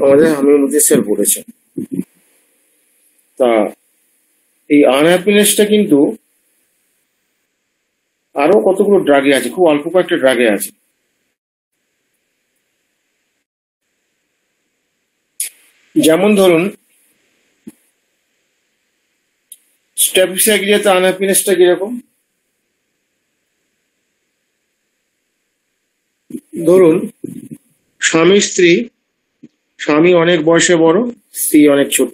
আমাদের হামিদ স্যার বলেছেন। তা এই আনহ্যাপিনেসটা কিন্তু আরো কতগুলো ড্রাগে আছে, খুব অল্প কয়েকটা ড্রাগে আছে। যেমন ধরুন স্ট্যাপিসাইক্লিয়াতে আনহ্যাপিনেসটা কিরকম, ধরুন স্বামী স্ত্রী, স্বামী অনেক বয়সে বড়, স্ত্রী অনেক ছোট,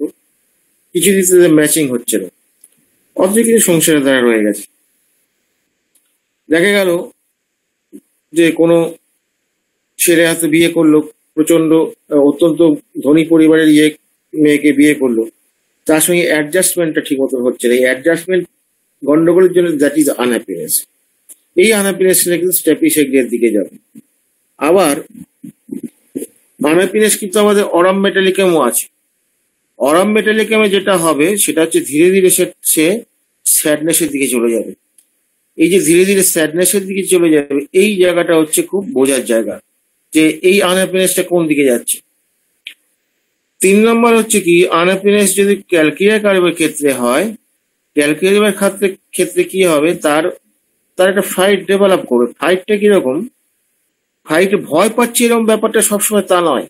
কিছু কিছু ম্যাচিং হচ্ছে না, অথচ কিছু সংসারে দ্বারা রয়ে গেছে। দেখা গেল যে কোনো ছেলে হয়তো বিয়ে করলো, প্রচন্ড অত্যন্ত ধনী পরিবারের মেয়েকে বিয়ে করলো, তার সঙ্গে অ্যাডজাস্টমেন্টটা ঠিক মতো হচ্ছে না। এই অ্যাডজাস্টমেন্ট গন্ডগোলের জন্য দ্যাট ইজ আনহ্যাপিনেস। এই আনহ্যাপিনেস কিন্তু স্ট্যাপিসাইক্লিয়ার দিকে যাবে। আবার আনহ্যাপিনেস কিন্তু আমাদের অরাম মেটালিকামও আছে। অরাম মেটালিকামে যেটা হবে সেটা হচ্ছে ধীরে ধীরে সে স্যাডনেসের দিকে চলে যাবে। এই যে ধীরে ধীরে স্যাডনেসের দিকে চলে যাবে, এই জায়গাটা হচ্ছে খুব বোঝার জায়গা যে এই আনহ্যাপিনেসটা কোন দিকে যাচ্ছে। 3 নম্বর হচ্ছে কি, আনহ্যাপিনেস যদি ক্যালকিরিয়া কার্ভের ক্ষেত্রে হয়, ক্যালকিরিয়ার ক্ষেত্রে কি হবে, তার একটা ফাইট ডেভেলপ করবে। ফাইটটা কিরকম, ফাইট ভয় পাচ্ছে এরকম ব্যাপারটা সবসময় তা নয়।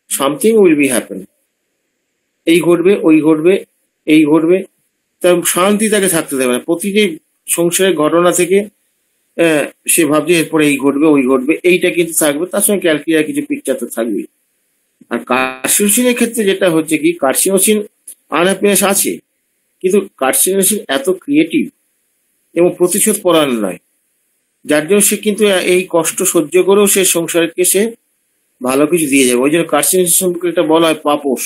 সামথিং উইল বি হ্যাপেন, এই ঘটবে ওই ঘটবে এই ঘটবে, তার শান্তি তাকে থাকতে দেবে না। প্রতিটি সংসারের ঘটনা থেকে সে ভাবছে এরপরে এই ঘটবে ওই ঘটবে, এইটা কিন্তু থাকবে। তার সঙ্গে ক্যালকিরিয়া কিছু পিকচার তো থাকবেই। আর কার্সিনোসিনের ক্ষেত্রে যেটা হচ্ছে কি, কার্সিনোসিন আনহ্যাপিনেস আছে, কিন্তু কার্সিনোসিন এত ক্রিয়েটিভ এবং প্রতিশোধ পরায়ণ নয়, যার জন্য সে কিন্তু এই কষ্ট সহ্য করেও সে সংসারকে সে ভালো কিছু দিয়ে যাবে। ওই জন্য কার্সিনোসিন সম্পর্কে এটা বলা হয় পাপোশ।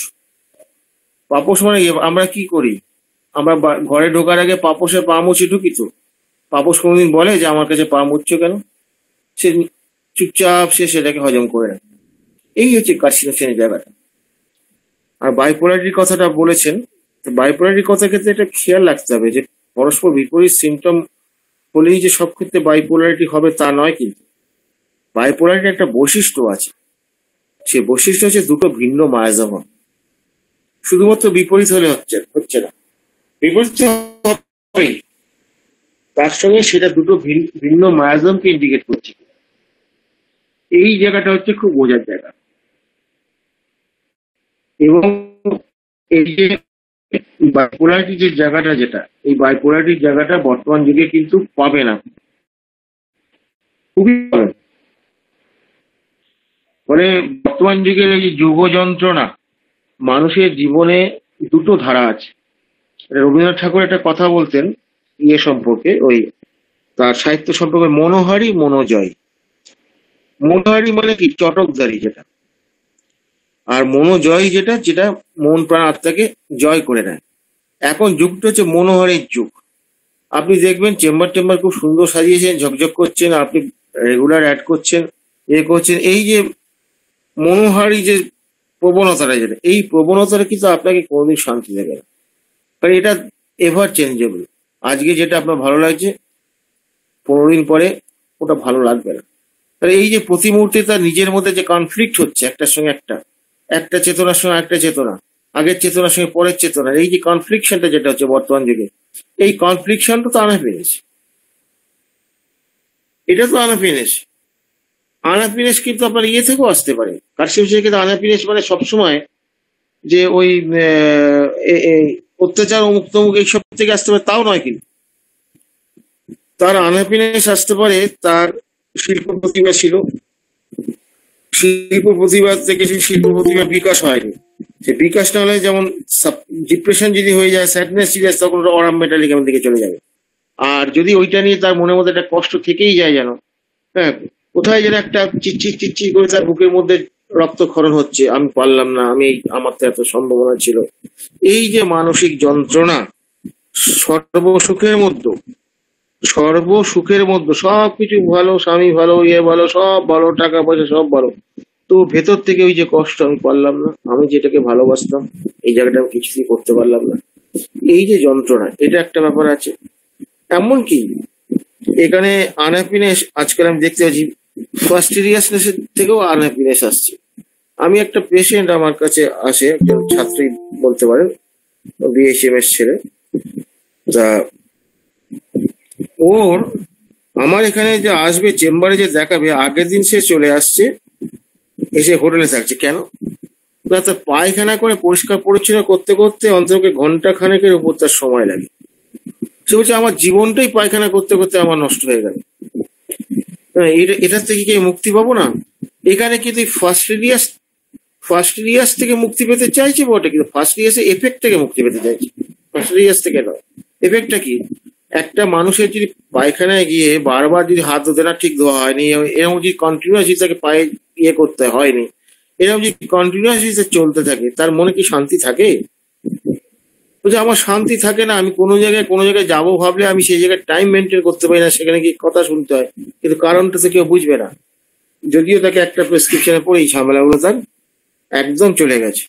পাপোশ মানে আমরা কি করি, আমরা ঘরে ঢোকার আগে পাপোশের পা মুছে ঢুকি তো। পাপোশ কোনোদিন বলে যে আমার কাছে পা মুছছো কেন? সে চুপচাপ সে সেটাকে হজম করে নেয়। এই হচ্ছে কার্সিনোসিনের জায়গাটা। আর বাইপোলারিটির কথাটা বলেছেন, তো বাইপোলারিটির কথার ক্ষেত্রে এটা খেয়াল রাখতে হবে যে পরস্পর বিপরীত সিমটম হলেই যে সব ক্ষেত্রে বাইপোলারিটি হবে তা নয়। কিন্তু বাইপোলারিটির একটা বৈশিষ্ট্য আছে, সে বৈশিষ্ট্য হচ্ছে দুটো ভিন্ন মায়াজমন। শুধুমাত্র বিপরীত হলে হচ্ছে না, বিপরীত হবেই, তার সঙ্গে সেটা দুটো ভিন্ন মায়াজমকে ইন্ডিকেট করছে। এই জায়গাটা হচ্ছে খুব বোঝার জায়গা। এবং এই যে বাইপোলারিটির যে জায়গাটা, যেটা এই বাইপোলারিটির জায়গাটা বর্তমান যুগে কিন্তু পাবে না, খুবই পাবে। মানে বর্তমান যুগের এই যুগ যন্ত্রণা, মানুষের জীবনে দুটো ধারা আছে। রবীন্দ্রনাথ ঠাকুর একটা কথা বলতেন ইয়ে সম্পর্কে, ওই তার সাহিত্য সম্পর্কে, মনোহারি মনোজয়। মনোহারি মানে কি, চটকদারি যেটা, আর মনোজয় যেটা, যেটা মন প্রাণ আত্মাকে জয় করে নেয়। এখন যুগটা হচ্ছে মনোহারির যুগ। আপনি দেখবেন চেম্বার খুব সুন্দর সাজিয়েছেন, ঝকঝক করছেন, আপনি রেগুলার অ্যাড করছেন, করছেন। এই যে মনোহারি যে প্রবণতাটা, যেটা, এই প্রবণতাটা কিন্তু আপনাকে কোনোদিন শান্তি দেবে না, কারণ এটা এভার চেঞ্জেবল। আজকে যেটা আপনার ভালো লাগছে 15 দিন পরে ওটা ভালো লাগবে না। তাহলে এই যে প্রতি মুহূর্তে তার নিজের মধ্যে যে কনফ্লিক্ট হচ্ছে, একটার সঙ্গে একটা চেতনার সঙ্গে একটা চেতনা, আগের চেতনার সঙ্গে পরের চেতনা, এই যে কনফ্লিকশনটা যেটা হচ্ছে বর্তমান যুগে, এই কনফ্লিকশনটা তো আনহ্যাপিনেস। এটা তো আনহ্যাপিনেস। আনহ্যাপিনেস কিন্তু আপনার ইয়ে থেকেও আসতে পারে। কার্সিনোসিনের ক্ষেত্রে আনহ্যাপিনেস মানে সবসময় যে ওই অত্যাচার অমুক তমুক এইসব থেকে আসতে পারে তাও নয়, কিন্তু তার আনহ্যাপিনেস আসতে পারে তার শিল্প প্রতিভা ছিল, শিল্প প্রতিভা থেকে সেই শিল্প প্রতিভার বিকাশ হয়নি। সে বিকাশ না হলে, যেমন ডিপ্রেশন যদি হয়ে যায়, স্যাডনেস যদি আসে, তখন ওটা অরাম মেটালিকামের দিকে চলে যাবে। আর যদি ওইটা নিয়ে তার মনের মধ্যে একটা কষ্ট থেকেই যায়, যেন হ্যাঁ কোথায় যেন একটা চিচ্ছি করে তার বুকের মধ্যে রক্তক্ষরণ হচ্ছে, আমি পারলাম না, আমার তো এত সম্ভাবনা ছিল, এই যে মানসিক যন্ত্রণা, সর্বসুখের মধ্যে সর্ব সুখের মধ্যে সবকিছু ভালো, স্বামী ভালো, ইয়ে ভালো, সব ভালো, টাকা পয়সা সব ভালো, তো ভেতর থেকে ওই যে কষ্ট, আমি পারলাম না, আমি যেটাকে ভালোবাসতাম এই জায়গাটা আমি কিছুতেই করতে পারলাম না, এই যে যন্ত্রণা, এটা একটা ব্যাপার আছে। এমনকি এখানে আনহ্যাপিনেস আজকাল আমি দেখতে পাচ্ছি, ফাস্টিরিয়াসনেস এর থেকেও আনহ্যাপিনেস আসছে। আমি একটা পেশেন্ট আমার কাছে আসে, একজন ছাত্রী বলতে পারেন, বিএসএমএস ছেলে, তা ওর আমার এখানে যে আসবে চেম্বারে যে দেখাবে, আগের দিন সে চলে আসছে, এসে হোটেলে থাকছে। কেন? না, তার পায়খানা করে পরিষ্কার পরিচ্ছন্ন করতে করতে অন্তত ঘন্টা খানেকের উপর তার সময় লাগে। সে বলছে আমার জীবনটাই পায়খানা করতে করতে আমার নষ্ট হয়ে গেল। এটার থেকে কি মুক্তি পাবো না? এখানে কিন্তু ফাস্টিরিয়াস থেকে মুক্তি পেতে চাইছে বটে, কিন্তু ফাস্টিরিয়াসের এফেক্ট থেকে মুক্তি পেতে চাইছে, ফাস্টিরিয়াস থেকে নয়। এফেক্টটা কি? একটা মানুষের যদি পায়খানায় গিয়ে বারবার যদি হাত ধুতে না, ঠিক ধোয়া হয়নি, এরকম যদি কন্টিনিউয়াসলি তাকে পায়ে ইয়ে করতে হয়নি, এরকম যদি কন্টিনিউয়াসলি চলতে থাকে, তার মনে কি শান্তি থাকে? বলছে আমার শান্তি থাকে না, আমি কোনো জায়গায় যাবো ভাবলে আমি সেই জায়গায় টাইম মেনটেন করতে পারি না, সেখানে গিয়ে কথা শুনতে হয়, কিন্তু কারণটা তো কেউ বুঝবে না। যদিও তাকে একটা প্রেসক্রিপশনে পড়ে এই ঝামেলাগুলো তার একদম চলে গেছে,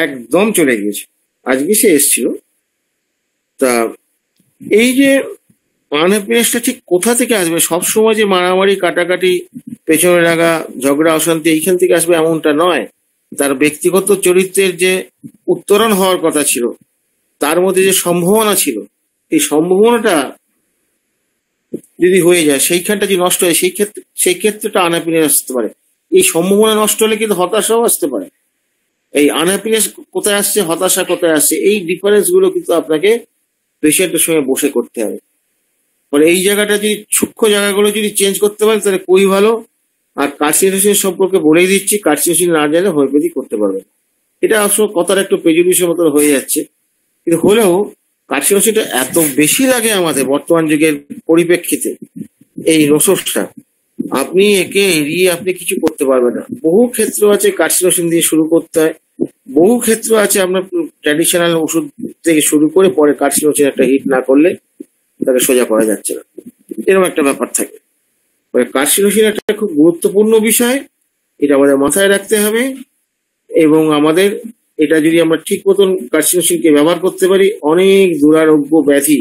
একদম চলে গিয়েছে। আজকে সে এসেছিল। তা এই যে আনহ্যাপিনেসটা ঠিক কোথা থেকে আসবে? সবসময় যে মারামারি, কাটাকাটি, পেছনে লাগা, ঝগড়া, অশান্তি এইখান থেকে আসবে এমনটা নয়। তার ব্যক্তিগত চরিত্রের যে উত্তরণ হওয়ার কথা ছিল, তার মধ্যে যে সম্ভাবনা ছিল, এই সম্ভাবনাটা যদি হয়ে যায়, সেইখানটা যদি নষ্ট হয়, সেই ক্ষেত্রেটা আনহ্যাপিনেস আসতে পারে। এই সম্ভাবনা নষ্ট হলে কিন্তু হতাশাও আসতে পারে। এই আনহ্যাপিনেস কোথায় আসছে, হতাশা কোথায় আসছে, এই ডিফারেন্স গুলো কিন্তু আপনাকে পেশেন্টের সঙ্গে বসে করতে হবে। মানে এই জায়গাটা যদি সূক্ষ্ম জায়গাগুলো যদি চেঞ্জ করতে পারেন তাহলে খুবই ভালো। আর কার্সিনোসিস সম্পর্কে বলেই দিচ্ছি, কার্সিনোসিস না জানলে হোমিওপ্যাথি করতে পারবেন। এটা আসলে কথার একটু প্রেজুডিসের মতো হয়ে যাচ্ছে, কিন্তু হলেও কার্সিনোসিসটা এত বেশি লাগে আমাদের বর্তমান যুগের পরিপ্রেক্ষিতে, এই রসসটা আপনি একে এড়িয়ে আপনি কিছু করতে পারবেন না। বহু ক্ষেত্র আছে কার্সিনোসিন দিয়ে শুরু করতে হয়, বহু ক্ষেত্র আছে আপনার ট্র্যাডিশনাল ওষুধ থেকে শুরু করে পরে কার্সিনোসিন একটা হিট না করলে তাকে সোজা করা যাচ্ছে না, এরকম একটা ব্যাপার থাকে। কার্সিনোসিন একটা খুব গুরুত্বপূর্ণ বিষয়, এটা আমাদের মাথায় রাখতে হবে। এবং আমাদের এটা যদি আমরা ঠিক মতন কার্সিনোসিনকে ব্যবহার করতে পারি, অনেক দুরারোগ্য ব্যাধি,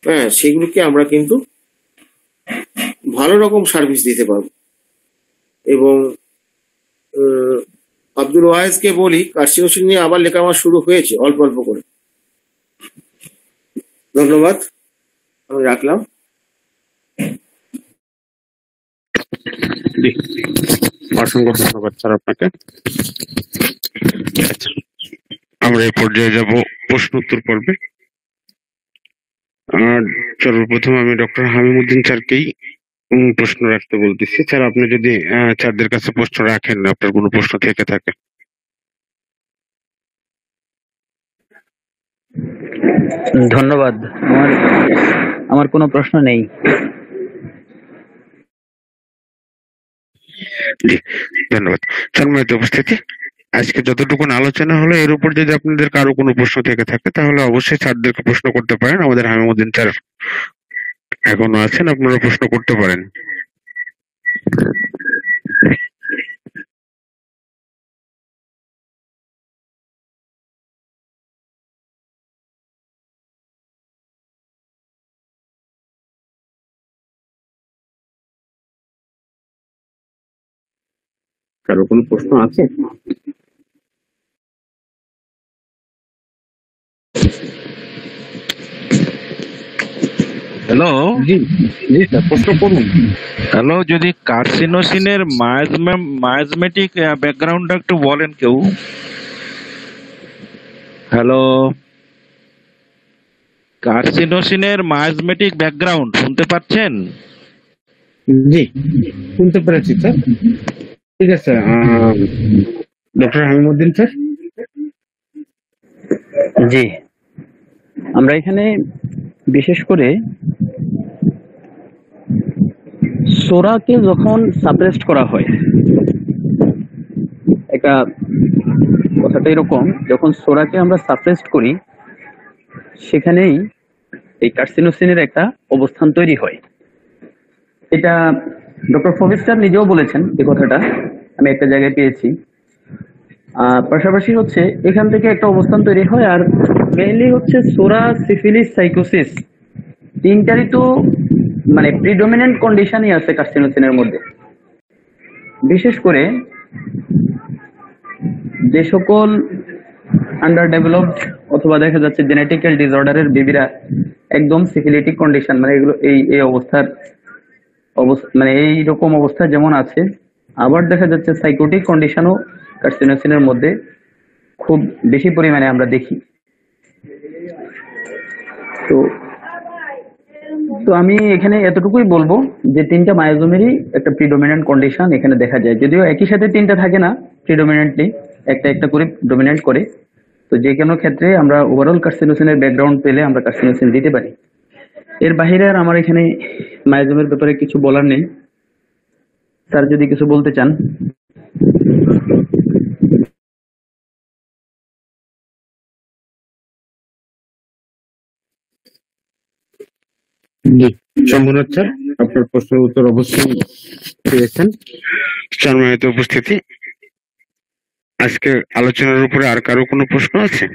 হ্যাঁ, সেগুলোকে আমরা কিন্তু ভালো রকম সার্ভিস দিতে পারবো। এবং আব্দুল ওয়াহেদকে বলি, কার্সিনোসিন নিয়ে আবার লেখা আমার শুরু হয়েছে অল্প অল্প করে। ধন্যবাদ, আমি রাখলাম। অসংখ্য ধন্যবাদ স্যার আপনাকে। আচ্ছা, আমরা এই পর্যায়ে যাব প্রশ্ন উত্তর পর্বে। সর্বপ্রথম আমি ডক্টর হামিমুদ্দিন স্যারকেই প্রশ্ন রাখতে বলতেছি। স্যার, আপনি যদি স্যারদের কাছে প্রশ্ন রাখেন, আপনার কোনো প্রশ্ন থেকে থাকে। ধন্যবাদ। আমার কোনো প্রশ্ন নেই। জি, ধন্যবাদ। সম্মানিত উপস্থিতি, আজকে যতটুকু আলোচনা হলো এর উপর যদি আপনাদের কারো কোনো প্রশ্ন থেকে থাকে তাহলে অবশ্যই স্যারদেরকে প্রশ্ন করতে পারেন। আমাদের হামিমুদ্দিন স্যার এখনো আছেন, আপনারা প্রশ্ন করতে পারেন। কারো কোনো প্রশ্ন আছে? হ্যালো, জি জি স্যার, প্রশ্ন করুন। হ্যালো, যদি কার্সিনোসিনের মায়াজমেটিক ব্যাকগ্রাউন্ডটা একটু বলেন কেউ। হ্যালো, কার্সিনোসিনের মায়াজমেটিক ব্যাকগ্রাউন্ড শুনতে পাচ্ছেন? জি, শুনতে পেরেছি স্যার। ঠিক আছে, ডক্টর হামিমুদ্দিন স্যার। জি, আমরা এখানে বিশেষ করে সোরাকে যখন সাপ্রেসড করা হয়, একটা কথাটা এরকম, যখন সোরাকে আমরা সাপ্রেসড করি সেখানেই এই কার্সিনোসিনের একটা অবস্থান তৈরি হয়। এটা ডক্টর ফোমিস্টার নিজেও বলেছেন যে কথাটা, আমি একটা জায়গায় পেয়েছি। পাশাপাশি হচ্ছে এখান থেকে একটা অবস্থান তৈরি হয়, আর মেইনলি হচ্ছে সোরা, সিফিলিস, সাইকোসিস তিনটারই তো মানে প্রিডমিনেন্ট কন্ডিশনই আছে কার্সিনোসিনের মধ্যে। বিশেষ করে যে সকল আন্ডার ডেভেলপড অথবা দেখা যাচ্ছে জেনেটিক্যাল ডিসঅর্ডারের বেবিরা একদম সিফিলিটিক কন্ডিশন, মানে এগুলো এই অবস্থার মানে এইরকম অবস্থা যেমন আছে, আবার দেখা যাচ্ছে সাইকোটিক কন্ডিশনও কার্সিনোসিনের মধ্যে খুব বেশি পরিমাণে আমরা দেখি। তো তো আমি এখানে এতটুকুই বলবো যে তিনটা মায়োজোমেরই একটা প্রিডমিনেন্ট কন্ডিশন এখানে দেখা যায়, যদিও একই সাথে তিনটা থাকে না, প্রিডমিনেন্টলি একটা একটা করে ডমিনেন্ট করে। তো যে কোনো ক্ষেত্রে আমরা ওভারঅল কার্সিনোসিনের ব্যাকগ্রাউন্ড পেলে আমরা কার্সিনোসিন দিতে পারি। এর বাইরে আর আমার এখানে মায়োজোমের ব্যাপারে কিছু বলার নেই। স্যার যদি কিছু বলতে চান। জি, সম্মানিত স্যার, আপনার প্রশ্নের উত্তর অবশ্যই পেয়েছেন। সম্মানিত উপস্থিতি, আজকের আলোচনার উপরে আর কারো কোনো প্রশ্ন আছে?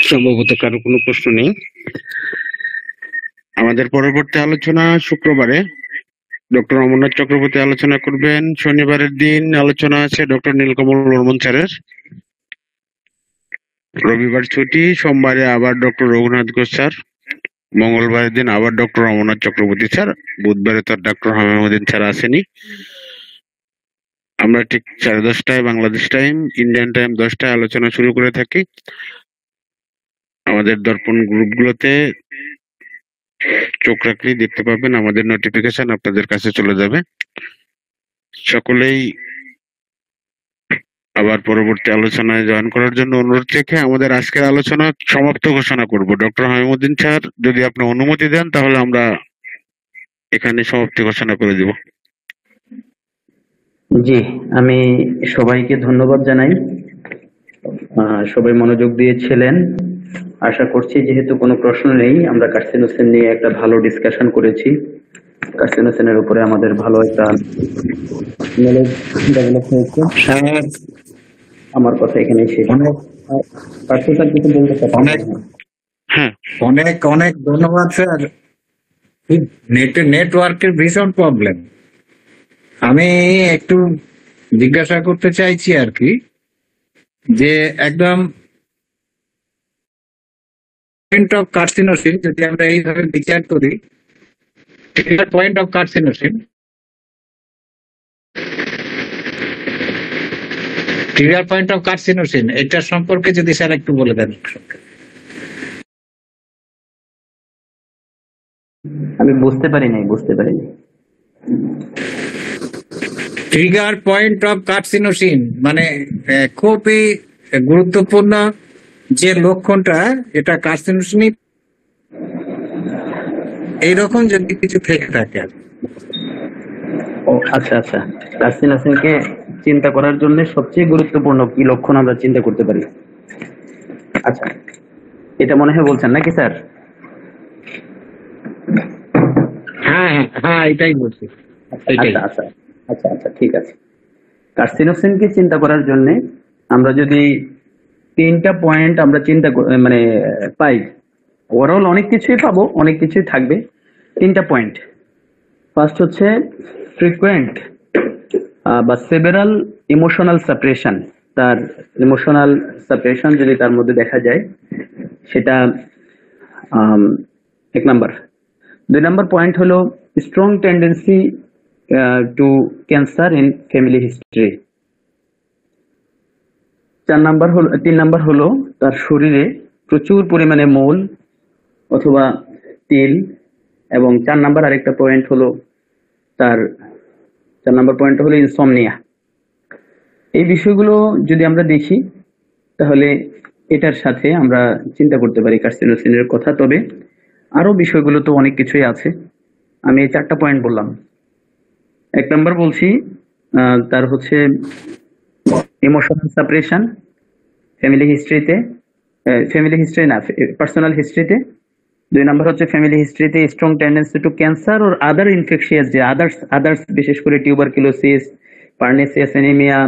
সম্ভবত কারো কোনো প্রশ্ন নেই। আমাদের পরবর্তী আলোচনা শুক্রবারে ডক্টর অমরনাথ চক্রবর্তী আলোচনা করবেন। শনিবারের দিন আলোচনা আছে ডক্টর নীলকমল বর্মন স্যারের। রবিবার ছুটি, সোমবারে আবার ডক্টর রঘুনাথ ঘোষ স্যার, মঙ্গলবারের দিন আবার ডক্টর অমরনাথ চক্রবর্তী স্যার, বুধবারে তো ডক্টর হামিমুদ্দিন স্যার আসেনি। আমরা ঠিক 10:30 বাংলাদেশ টাইম, ইন্ডিয়ান টাইম 10টায় আলোচনা শুরু করে থাকি। আমাদের দর্পণ গ্রুপগুলোতে চোখ রাখলেই দেখতে পাবেন, আমাদের নোটিফিকেশন আপনাদের কাছে চলে যাবে। সকলেই আবার পরবর্তী আলোচনায় জয়েন করার জন্য অনুরোধ রেখে আমাদের আজকের আলোচনা সমাপ্ত ঘোষণা করব। ডক্টর হামিমুদ্দিন স্যার, যদি আপনি অনুমতি দেন তাহলে আমরা এখানে সমাপ্তি ঘোষণা করে দিব। জি, আমি সবাইকে ধন্যবাদ জানাই। সবাই মনোযোগ দিয়েছিলেন। আশা করছি যেহেতু কোনো প্রশ্ন নেই, আমরা কার্সিনোসিন নিয়ে একটা ভালো ডিসকাশন করেছি। কার্সিনোসিনের উপরে আমাদের ভালো একটা নলেজ ডেভেলপ হয়েছে। আমার কথা এখানেই শেষ। পার্থ স্যার কিছু বলতে চাচ্ছেন? হ্যাঁ, অনেক অনেক ধন্যবাদ স্যার। নেটওয়ার্কের ভীষণ প্রবলেম। আমি একটু জিজ্ঞাসা করতে চাইছি আর কি, যে একদম পয়েন্ট অফ কার্সিনোসিন যদি আমরা এইভাবে বিচার করি, point of carcinosin, trigger point of carcinosin, এটা সম্পর্কে যদি স্যার একটু বলে দেন। আমি বুঝতে পারিনি। ট্রিগার পয়েন্ট অফ কার্সিনোসিন মানে খুবই গুরুত্বপূর্ণ যে লক্ষণটা, এটা কার্সিনোসিন এইরকম যদি কিছু থেকে থাকে। ও আচ্ছা আচ্ছা, কার্সিনোসিনকে চিন্তা করার জন্য সবচেয়ে গুরুত্বপূর্ণ কি লক্ষণ আমরা চিন্তা করতে পারি? আচ্ছা, এটা মনে হয় বলছেন নাকি স্যার? হ্যাঁ হ্যাঁ, এটাই বলছি। আচ্ছা আচ্ছা আচ্ছা আচ্ছা, ঠিক আছে। কার্সিনোসিনকে চিন্তা করার জন্য আমরা যদি তিনটা পয়েন্ট আমরা মানে পাই, ওভারঅল অনেক কিছুই পাবো, অনেক কিছুই থাকবে। তিনটা পয়েন্ট, ফার্স্ট হচ্ছে ফ্রিকুয়েন্ট বা সেভারাল ইমোশনাল সাপ্রেশন। তার ইমোশনাল সাপ্রেশন যদি তার মধ্যে দেখা যায়, সেটা এক নাম্বার। 2 নাম্বার পয়েন্ট হলো strong tendency to cancer in family history. 3 number হলো তার শরীরে প্রচুর পরিমাণে মৌল অথবা তিল। এবং 4 নাম্বার আরেকটা পয়েন্ট হলো তার 4 নাম্বার পয়েন্ট হলো ইনসমনিয়া। এই বিষয়গুলো যদি আমরা দেখি তাহলে এটার সাথে আমরা চিন্তা করতে পারি কার্সিনোসিনের কথা। তবে আরো বিষয়গুলো তো অনেক কিছুই আছে, আমি এই 4টা পয়েন্ট বললাম। 1 নাম্বার বলছি তার হচ্ছে ইমোশনাল সাপ্রেশন ফ্যামিলি হিস্ট্রিতে, পার্সোনাল হিস্ট্রিতে। 2 নাম্বার হচ্ছে ফ্যামিলি হিস্ট্রিতে strong tendency to cancer or other infectious, যে আদার্স বিশেষ করে টিউবারকুলোসিস, পার্নেসিয়াস অ্যানিমিয়া,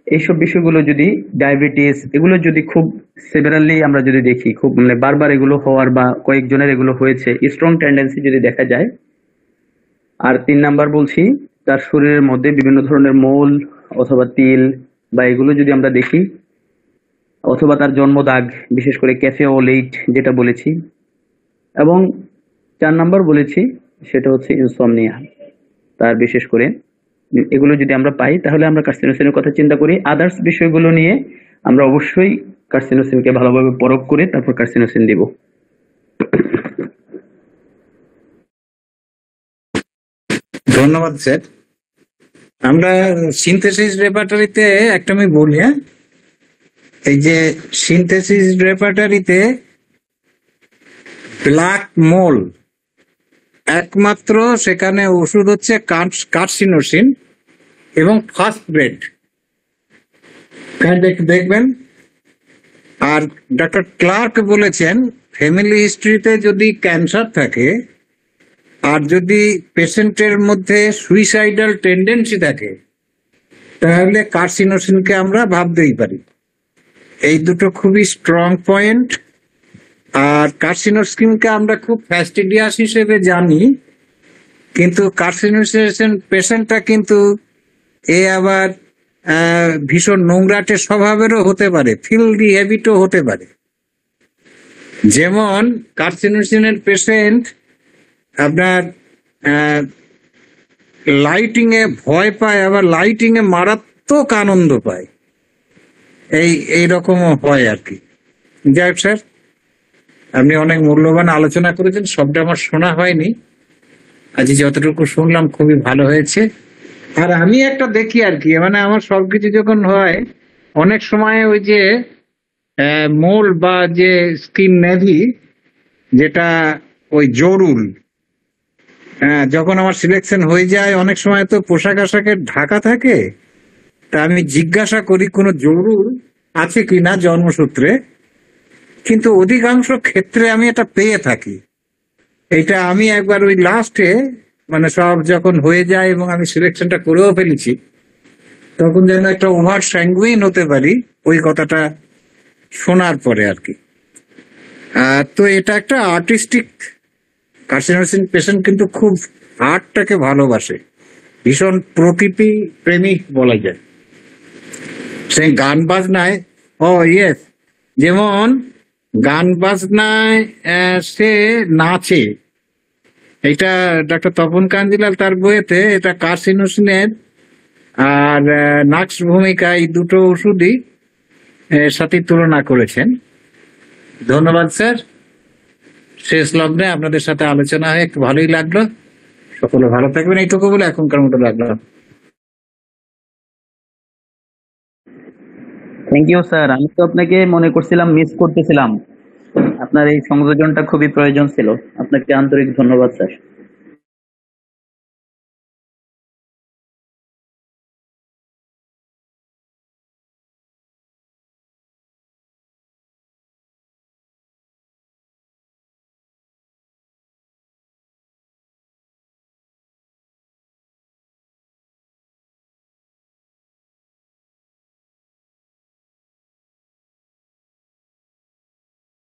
এইসব বিষয়গুলো যদি, ডায়াবেটিস, এগুলো যদি খুব সেভারালি আমরা যদি দেখি, খুব মানে বারবার এগুলো হওয়ার বা কয়েকজনের এগুলো হয়েছে, স্ট্রং টেন্ডেন্সি যদি দেখা যায়। আর 3 নাম্বার বলছি তার শরীরের মধ্যে বিভিন্ন ধরনের মৌল অথবা তিল বা এগুলো যদি আমরা দেখি, অথবা তার জন্মদাগ বিশেষ করে ক্যাফে ও লেট যেটা বলেছি, এবং 4 নাম্বার বলেছি সেটা হচ্ছে ইনসমনিয়া। তার বিশেষ করে এগুলো যদি আমরা পাই তাহলে আমরা কার্সিনোসিনের কথা চিন্তা করি। আদার্স বিষয়গুলো নিয়ে আমরা অবশ্যই কার্সিনোসিনকে ভালোভাবে পরখ করে তারপর কার্সিনোসিন দিব। ধন্যবাদ স্যার। আমরা সিনথেসিস রেপার্টরিতে একটা আমি বলি, হ্যাঁ, এই যে সিনথেসিস রেপার্টরিতে ব্ল্যাক মোল একমাত্র, সেখানে ওষুধ হচ্ছে কার্সিনোসিন এবং ফার্স্ট গ্রেড দেখবেন। আর ডক্টর ক্লার্ক বলেছেন ফ্যামিলি হিস্ট্রিতে যদি ক্যান্সার থাকে আর যদি পেশেন্টের মধ্যে সুইসাইডাল টেন্ডেন্সি থাকে তাহলে কার্সিনোসিনকে আমরা ভাবতেই পারি। এই দুটো খুবই স্ট্রং পয়েন্ট। আর কার্সিনোসিনকে আমরা খুব ফ্যাস্টিডিয়াস হিসেবে জানি, কিন্তু কার্সিনোসিন পেশেন্টটা কিন্তু এ আবার ভীষণ নোংরাটে স্বভাবেরও হতে পারে, ফিল্ডি হ্যাবিটও হতে পারে। যেমন কার্সিনোসিনের পেশেন্ট আপনার লাইটিং এ ভয় পায়, আবার লাইটিং এ মারাত্মক আনন্দ পায়, এই রকমও হয় আর কি। যাই হোক স্যার, আপনি অনেক মূল্যবান আলোচনা করেছেন, সবটা আমার শোনা হয়নি, আজ যতটুকু শুনলাম খুবই ভালো হয়েছে। আর আমি একটা দেখি আর কি, মানে আমার সবকিছু যখন হয় অনেক সময় ওই যে মোল বা যে স্কিন নেভি যেটা ওই জরুল, যখন আমার সিলেকশন হয়ে যায় অনেক সময় তো পোশাক আশাকের ঢাকা থাকে, তা আমি জিজ্ঞাসা করি কোনো জরুল আছে কিনা জন্মসূত্রে, কিন্তু অধিকাংশ ক্ষেত্রে আমি এটা পেয়ে থাকি। এটা আমি একবার ওই লাস্টে মানে সব যখন হয়ে যায় এবং আমি সিলেকশনটা করেও ফেলেছি, তখন যেন একটা ওভার স্যাঙ্গুইন হতে পারি ওই কথাটা শোনার পরে আর কি। তো এটা একটা আর্টিস্টিক, কার্সিনোসিন পেশেন্ট কিন্তু খুব আর্টটাকে ভালোবাসে, ভীষণ প্রকৃতি প্রেমিক বলা যায়। সে গান বাজনায়, ইয়েস, যেমন গান বাজনায় সে নাচে, এটা ডক্টর তপন কাঞ্জিলাল তার বইয়েতে এটা কার্সিনোসিনের আর নাক্স ভূমিকা এই দুটো ওষুধই সাথে তুলনা করেছেন। ধন্যবাদ স্যার। শেষ লগ্নে আপনাদের সাথে আলোচনা হয়ে একটু ভালোই লাগলো। সকলে ভালো থাকবেন, এইটুকু বলে এখনকার মতো লাগলো। Thank you sir. আমি তো আপনাকে মনে করছিলাম মিস করতেছিলাম, আপনার এই সংযোজনটা খুবই প্রয়োজন ছিল। আপনাকে আন্তরিক ধন্যবাদ স্যার।